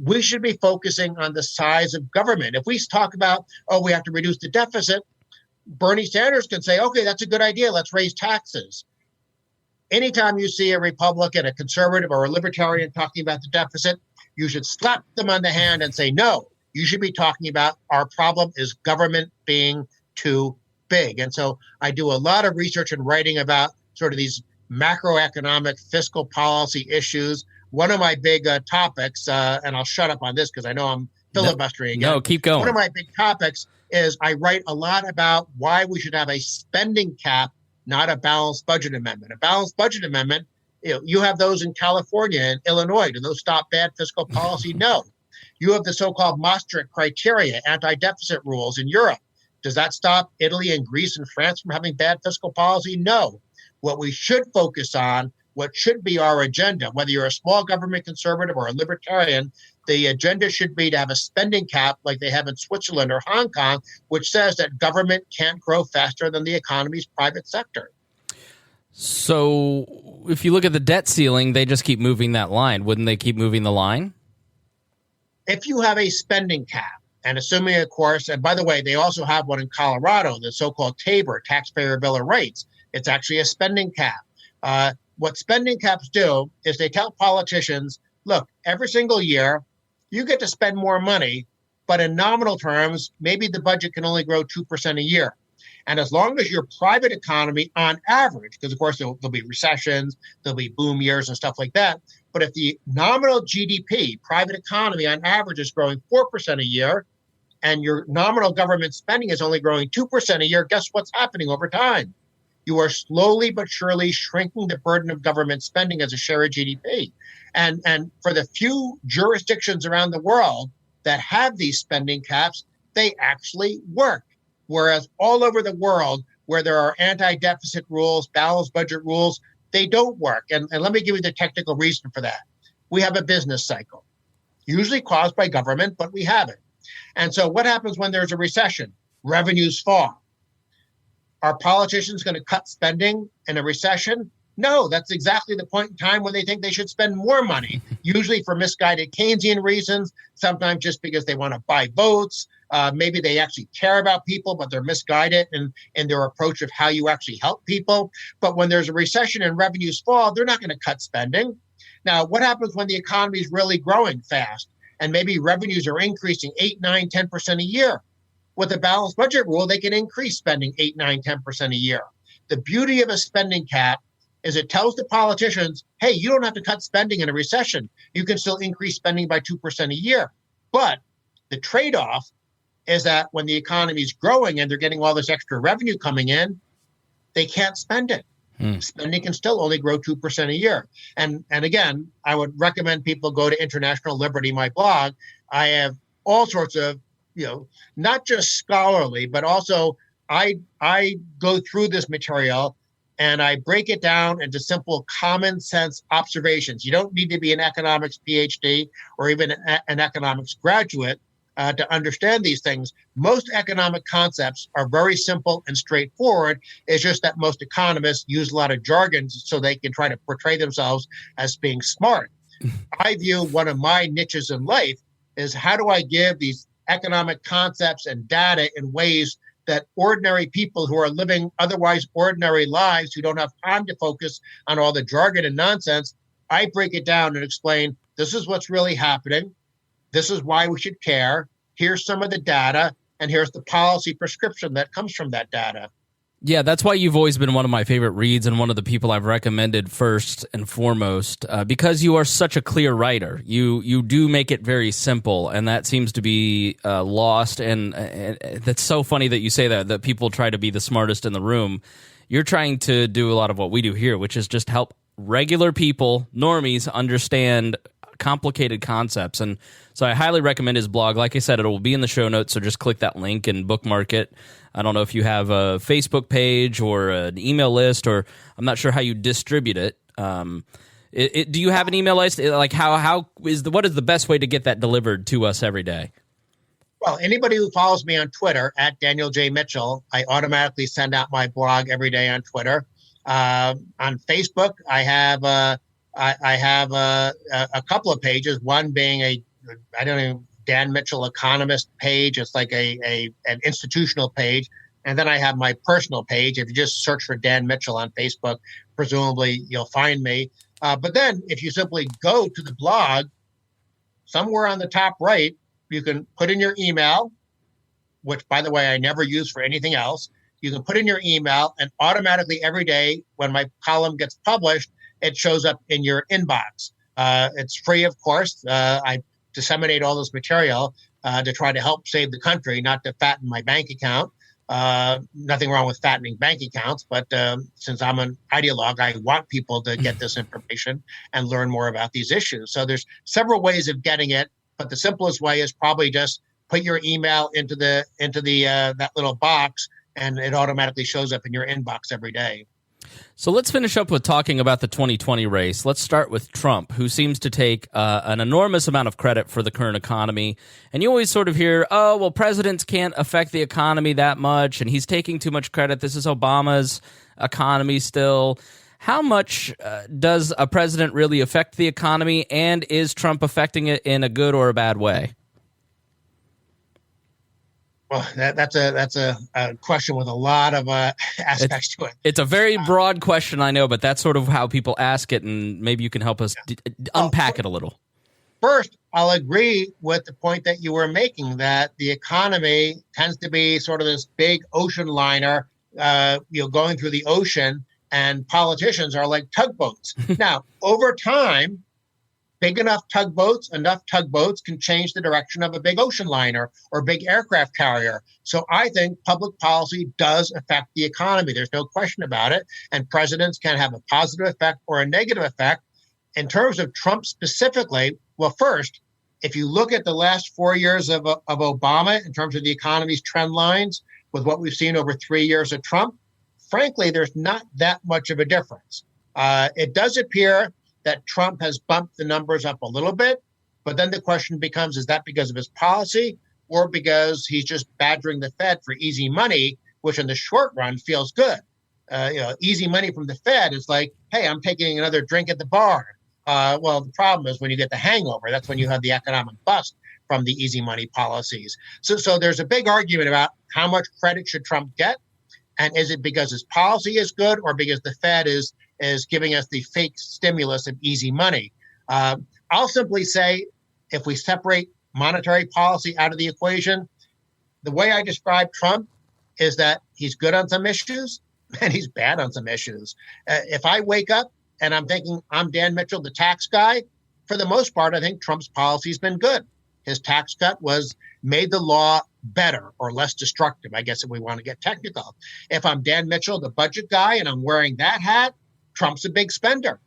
S4: We should be focusing on the size of government. If we talk about, we have to reduce the deficit, Bernie Sanders can say, okay, that's a good idea. Let's raise taxes. Anytime you see a Republican, a conservative, or a libertarian talking about the deficit, you should slap them on the hand and say, no, you should be talking about our problem is government being too big. And so I do a lot of research and writing about sort of these macroeconomic fiscal policy issues. One of my big topics, and I'll shut up on this because I know I'm filibustering again.
S1: No, keep going.
S4: One of my big topics is I write a lot about why we should have a spending cap, not a balanced budget amendment. A balanced budget amendment, you have those in California and Illinois. Do those stop bad fiscal policy? No. You have the so-called Maastricht criteria, anti-deficit rules in Europe. Does that stop Italy and Greece and France from having bad fiscal policy? No. What we should focus on, what should be our agenda, whether you're a small government conservative or a libertarian, the agenda should be to have a spending cap like they have in Switzerland or Hong Kong, which says that government can't grow faster than the economy's private sector.
S1: So if you look at the debt ceiling, they just keep moving that line. Wouldn't they keep moving the line?
S4: If you have a spending cap, and assuming, of course, and by the way, they also have one in Colorado, the so-called TABOR, Taxpayer Bill of Rights. It's actually a spending cap. What spending caps do is they tell politicians, look, every single year, you get to spend more money, but in nominal terms, maybe the budget can only grow 2% a year. And as long as your private economy on average, because of course there'll be recessions, there'll be boom years and stuff like that. But if the nominal GDP, private economy on average is growing 4% a year, and your nominal government spending is only growing 2% a year, guess what's happening over time? You are slowly but surely shrinking the burden of government spending as a share of GDP. And for the few jurisdictions around the world that have these spending caps, they actually work. Whereas all over the world where there are anti-deficit rules, balanced budget rules, they don't work. And let me give you the technical reason for that. We have a business cycle, usually caused by government, but we have it. And so what happens when there's a recession? Revenues fall. Are politicians going to cut spending in a recession? No, that's exactly the point in time when they think they should spend more money, usually for misguided Keynesian reasons, sometimes just because they want to buy votes. Maybe they actually care about people, but they're misguided in their approach of how you actually help people. But when there's a recession and revenues fall, they're not going to cut spending. Now, what happens when the economy is really growing fast and maybe revenues are increasing 8, 9, 10% a year? With a balanced budget rule, they can increase spending 8, 9, 10% a year. The beauty of a spending cap is it tells the politicians, hey, you don't have to cut spending in a recession. You can still increase spending by 2% a year. But the trade-off is that when the economy is growing and they're getting all this extra revenue coming in, they can't spend it. Spending can still only grow 2% a year. And again, I would recommend people go to International Liberty, my blog. I have all sorts of, not just scholarly, but also I go through this material and I break it down into simple common sense observations. You don't need to be an economics PhD or even an economics graduate to understand these things. Most economic concepts are very simple and straightforward. It's just that most economists use a lot of jargon so they can try to portray themselves as being smart. I view one of my niches in life is how do I give these economic concepts and data in ways that ordinary people who are living otherwise ordinary lives, who don't have time to focus on all the jargon and nonsense, I break it down and explain, this is what's really happening. This is why we should care. Here's some of the data, and here's the policy prescription that comes from that data.
S1: Yeah, that's why you've always been one of my favorite reads and one of the people I've recommended first and foremost, because you are such a clear writer. You do make it very simple, and that seems to be lost. And that's so funny that you say that people try to be the smartest in the room. You're trying to do a lot of what we do here, which is just help regular people, normies, understand complicated concepts. And so I highly recommend his blog. Like I said, it will be in the show notes, so just click that link and bookmark it. I don't know if you have a Facebook page or an email list, or I'm not sure how you distribute it. Do you have an email list? Like what is the best way to get that delivered to us every day?
S4: Well, anybody who follows me on Twitter at Daniel J. Mitchell, I automatically send out my blog every day on Twitter. On Facebook, I have a couple of pages. One being Dan Mitchell Economist page. It's like an institutional page. And then I have my personal page. If you just search for Dan Mitchell on Facebook, presumably you'll find me. But then if you simply go to the blog, somewhere on the top right, you can put in your email, which, by the way, I never use for anything else. You can put in your email, and automatically every day when my column gets published, it shows up in your inbox. It's free, of course. I disseminate all this material to try to help save the country, not to fatten my bank account. Nothing wrong with fattening bank accounts, but since I'm an ideologue, I want people to get this information and learn more about these issues. So there's several ways of getting it, but the simplest way is probably just put your email into the that little box, and it automatically shows up in your inbox every day.
S1: So let's finish up with talking about the 2020 race. Let's start with Trump, who seems to take an enormous amount of credit for the current economy. And you always sort of hear, oh, well, presidents can't affect the economy that much, and he's taking too much credit. This is Obama's economy still. How much does a president really affect the economy, and is Trump affecting it in a good or a bad way?
S4: Well, that's a question with a lot of aspects to it.
S1: It's a very broad question, I know, but that's sort of how people ask it, and maybe you can help us unpack it a little.
S4: First, I'll agree with the point that you were making, that the economy tends to be sort of this big ocean liner, going through the ocean, and politicians are like tugboats. Now, over time, enough tugboats can change the direction of a big ocean liner or big aircraft carrier. So I think public policy does affect the economy. There's no question about it. And presidents can have a positive effect or a negative effect. In terms of Trump specifically, well, first, if you look at the last 4 years of Obama in terms of the economy's trend lines with what we've seen over 3 years of Trump, frankly, there's not that much of a difference. It does appear that Trump has bumped the numbers up a little bit, but then the question becomes, is that because of his policy or because he's just badgering the Fed for easy money, which in the short run feels good? easy money from the Fed is like, hey, I'm taking another drink at the bar. Well, the problem is when you get the hangover, that's when you have the economic bust from the easy money policies. So there's a big argument about how much credit should Trump get, and is it because his policy is good or because the Fed is giving us the fake stimulus of easy money? I'll simply say, if we separate monetary policy out of the equation, the way I describe Trump is that he's good on some issues and he's bad on some issues. If I wake up and I'm thinking I'm Dan Mitchell, the tax guy, for the most part, I think Trump's policy has been good. His tax cut made the law better or less destructive, I guess, if we want to get technical. If I'm Dan Mitchell, the budget guy, and I'm wearing that hat, Trump's a big spender.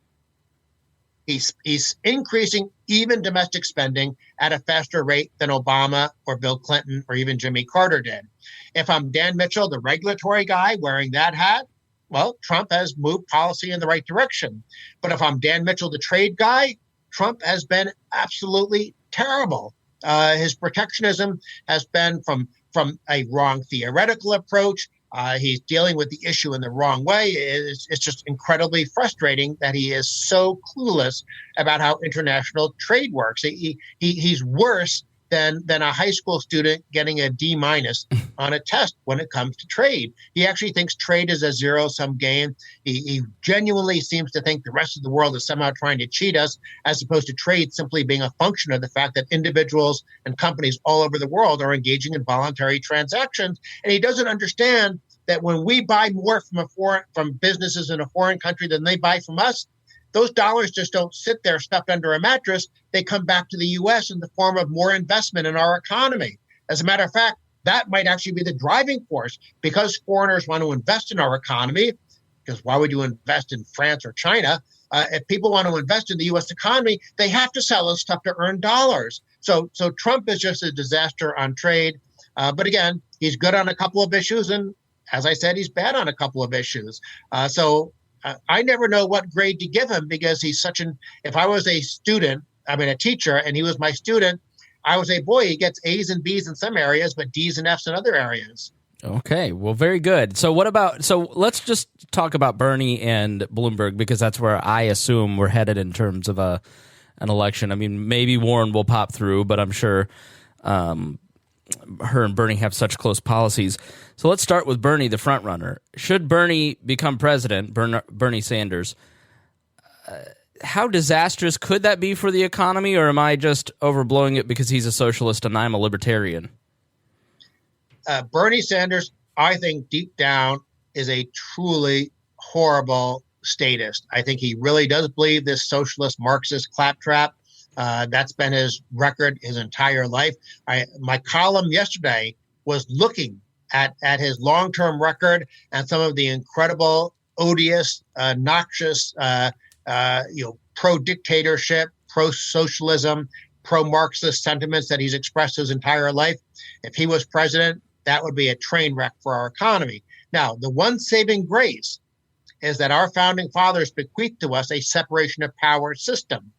S4: He's increasing even domestic spending at a faster rate than Obama or Bill Clinton or even Jimmy Carter did. If I'm Dan Mitchell, the regulatory guy wearing that hat, well, Trump has moved policy in the right direction. But if I'm Dan Mitchell, the trade guy, Trump has been absolutely terrible. His protectionism has been from a wrong theoretical approach. He's dealing with the issue in the wrong way. It's just incredibly frustrating that he is so clueless about how international trade works. He's worse than a high school student getting a D- on a test when it comes to trade. He actually thinks trade is a zero-sum game. He genuinely seems to think the rest of the world is somehow trying to cheat us, as opposed to trade simply being a function of the fact that individuals and companies all over the world are engaging in voluntary transactions. And he doesn't understand that when we buy more from businesses in a foreign country than they buy from us, those dollars just don't sit there stuffed under a mattress. They come back to the U.S. in the form of more investment in our economy. As a matter of fact, that might actually be the driving force, because foreigners want to invest in our economy. Because why would you invest in France or China? If people want to invest in the U.S. economy, they have to sell us stuff to earn dollars. So Trump is just a disaster on trade. But again, he's good on a couple of issues, and as I said, he's bad on a couple of issues. I never know what grade to give him, because he's if I was a teacher, and he was my student, I would say, boy, he gets A's and B's in some areas, but D's and F's in other areas. Okay,
S1: well, very good. So let's just talk about Bernie and Bloomberg, because that's where I assume we're headed in terms of an election. I mean, maybe Warren will pop through, but I'm sure her and Bernie have such close policies. So let's start with Bernie, the front runner. Should Bernie become president, Bernie Sanders, how disastrous could that be for the economy, or am I just overblowing it because he's a socialist and I'm a libertarian?
S4: Bernie Sanders, I think deep down, is a truly horrible statist. I think he really does believe this socialist Marxist claptrap. That's been his record his entire life. My column yesterday was looking at his long-term record and some of the incredible, odious, noxious, pro-dictatorship, pro-socialism, pro-Marxist sentiments that he's expressed his entire life. If he was president, that would be a train wreck for our economy. Now, the one saving grace is that our founding fathers bequeathed to us a separation of power system.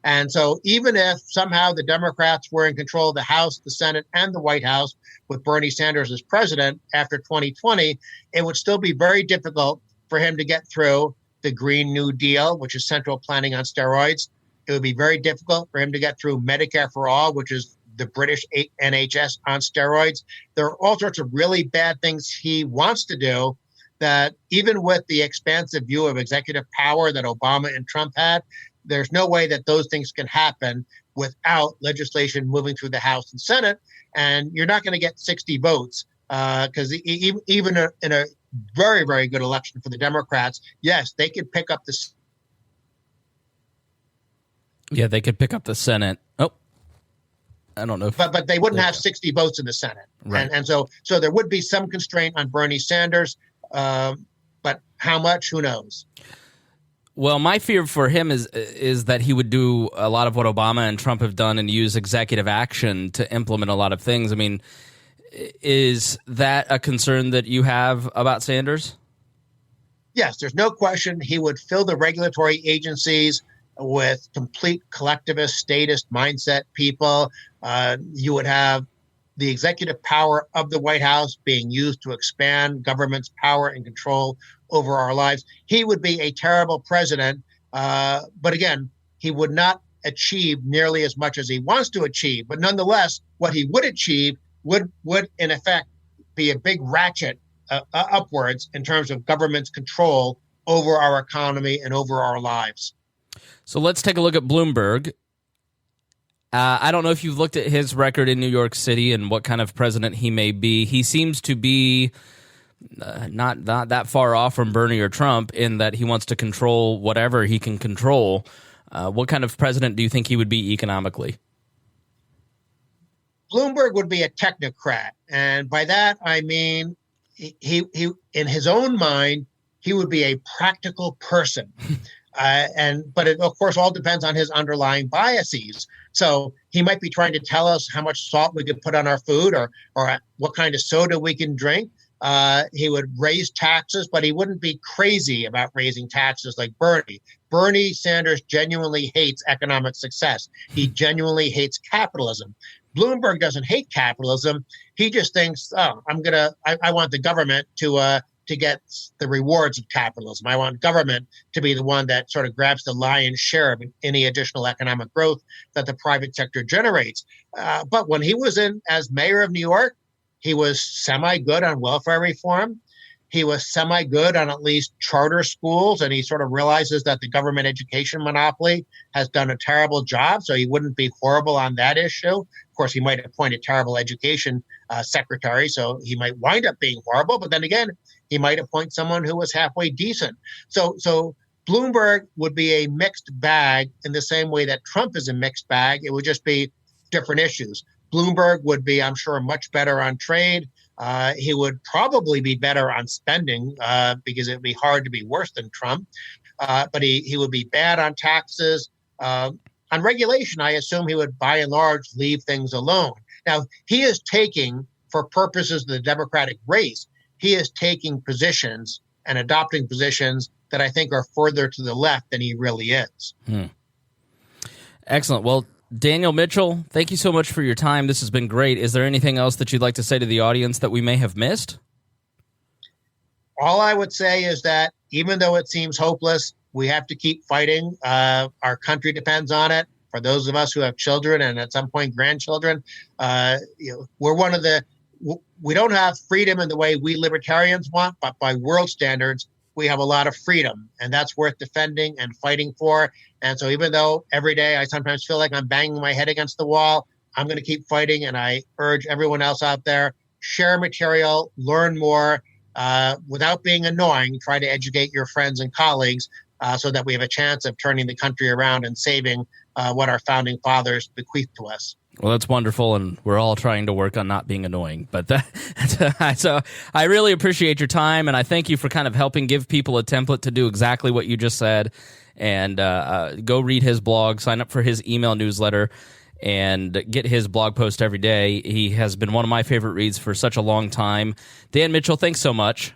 S4: And so even if somehow the Democrats were in control of the House, the Senate, and the White House with Bernie Sanders as president after 2020, it would still be very difficult for him to get through the Green New Deal, which is central planning on steroids. It would be very difficult for him to get through Medicare for All, which is the British NHS on steroids. There are all sorts of really bad things he wants to do that, even with the expansive view of executive power that Obama and Trump had, there's no way that those things can happen without legislation moving through the House and Senate. And you're not going to get 60 votes because even in a very, very good election for the Democrats, yes, they could pick up the.
S1: Yeah, they could pick up the Senate. Oh, I don't know.
S4: But they wouldn't have 60 votes in the Senate.
S1: Right.
S4: And so there would be some constraint on Bernie Sanders. But how much? Who knows?
S1: Well, my fear for him is that he would do a lot of what Obama and Trump have done and use executive action to implement a lot of things. I mean, is that a concern that you have about Sanders?
S4: Yes, there's no question he would fill the regulatory agencies with complete collectivist, statist mindset people. You would have the executive power of the White House being used to expand government's power and control over our lives. He would be a terrible president. But again, he would not achieve nearly as much as he wants to achieve. But nonetheless, what he would achieve would in effect be a big ratchet upwards in terms of government's control over our economy and over our lives.
S1: So let's take a look at Bloomberg. I don't know if you've looked at his record in New York City and what kind of president he may be. He seems to be not that far off from Bernie or Trump in that he wants to control whatever he can control. What kind of president do you think he would be economically?
S4: Bloomberg would be a technocrat. And by that, I mean, he in his own mind, he would be a practical person. But it, of course, all depends on his underlying biases. So he might be trying to tell us how much salt we could put on our food or what kind of soda we can drink. He would raise taxes, but he wouldn't be crazy about raising taxes like Bernie. Bernie Sanders genuinely hates economic success. He genuinely hates capitalism. Bloomberg doesn't hate capitalism. He just thinks, I want the government to get the rewards of capitalism. I want government to be the one that sort of grabs the lion's share of any additional economic growth that the private sector generates. But when he was in as mayor of New York, he was semi-good on welfare reform. He was semi-good on at least charter schools, and he sort of realizes that the government education monopoly has done a terrible job, so he wouldn't be horrible on that issue. Of course, he might appoint a terrible education secretary, so he might wind up being horrible, but then again, he might appoint someone who was halfway decent. So Bloomberg would be a mixed bag in the same way that Trump is a mixed bag. It would just be different issues. Bloomberg would be, I'm sure, much better on trade. He would probably be better on spending because it would be hard to be worse than Trump. But he would be bad on taxes. On regulation, I assume he would, by and large, leave things alone. Now, he is taking, for purposes of the Democratic race, he is taking positions and adopting positions that I think are further to the left than he really is.
S1: Excellent. Well, Daniel Mitchell, thank you so much for your time. This has been great. Is there anything else that you'd like to say to the audience that we may have missed?
S4: All I would say is that even though it seems hopeless, we have to keep fighting. Our country depends on it. For those of us who have children and at some point grandchildren, we're one of the we don't have freedom in the way we libertarians want, but by world standards, we have a lot of freedom, and that's worth defending and fighting for. And so even though every day I sometimes feel like I'm banging my head against the wall, I'm going to keep fighting. And I urge everyone else out there, share material, learn more, without being annoying. Try to educate your friends and colleagues so that we have a chance of turning the country around and saving what our founding fathers bequeathed to us.
S1: Well, that's wonderful, and we're all trying to work on not being annoying. But so I really appreciate your time, and I thank you for kind of helping give people a template to do exactly what you just said. And go read his blog, sign up for his email newsletter, and get his blog post every day. He has been one of my favorite reads for such a long time. Dan Mitchell, thanks so much.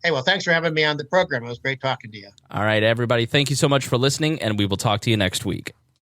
S4: Hey, well, thanks for having me on the program. It was great talking to you.
S1: All right, everybody, thank you so much for listening, and we will talk to you next week.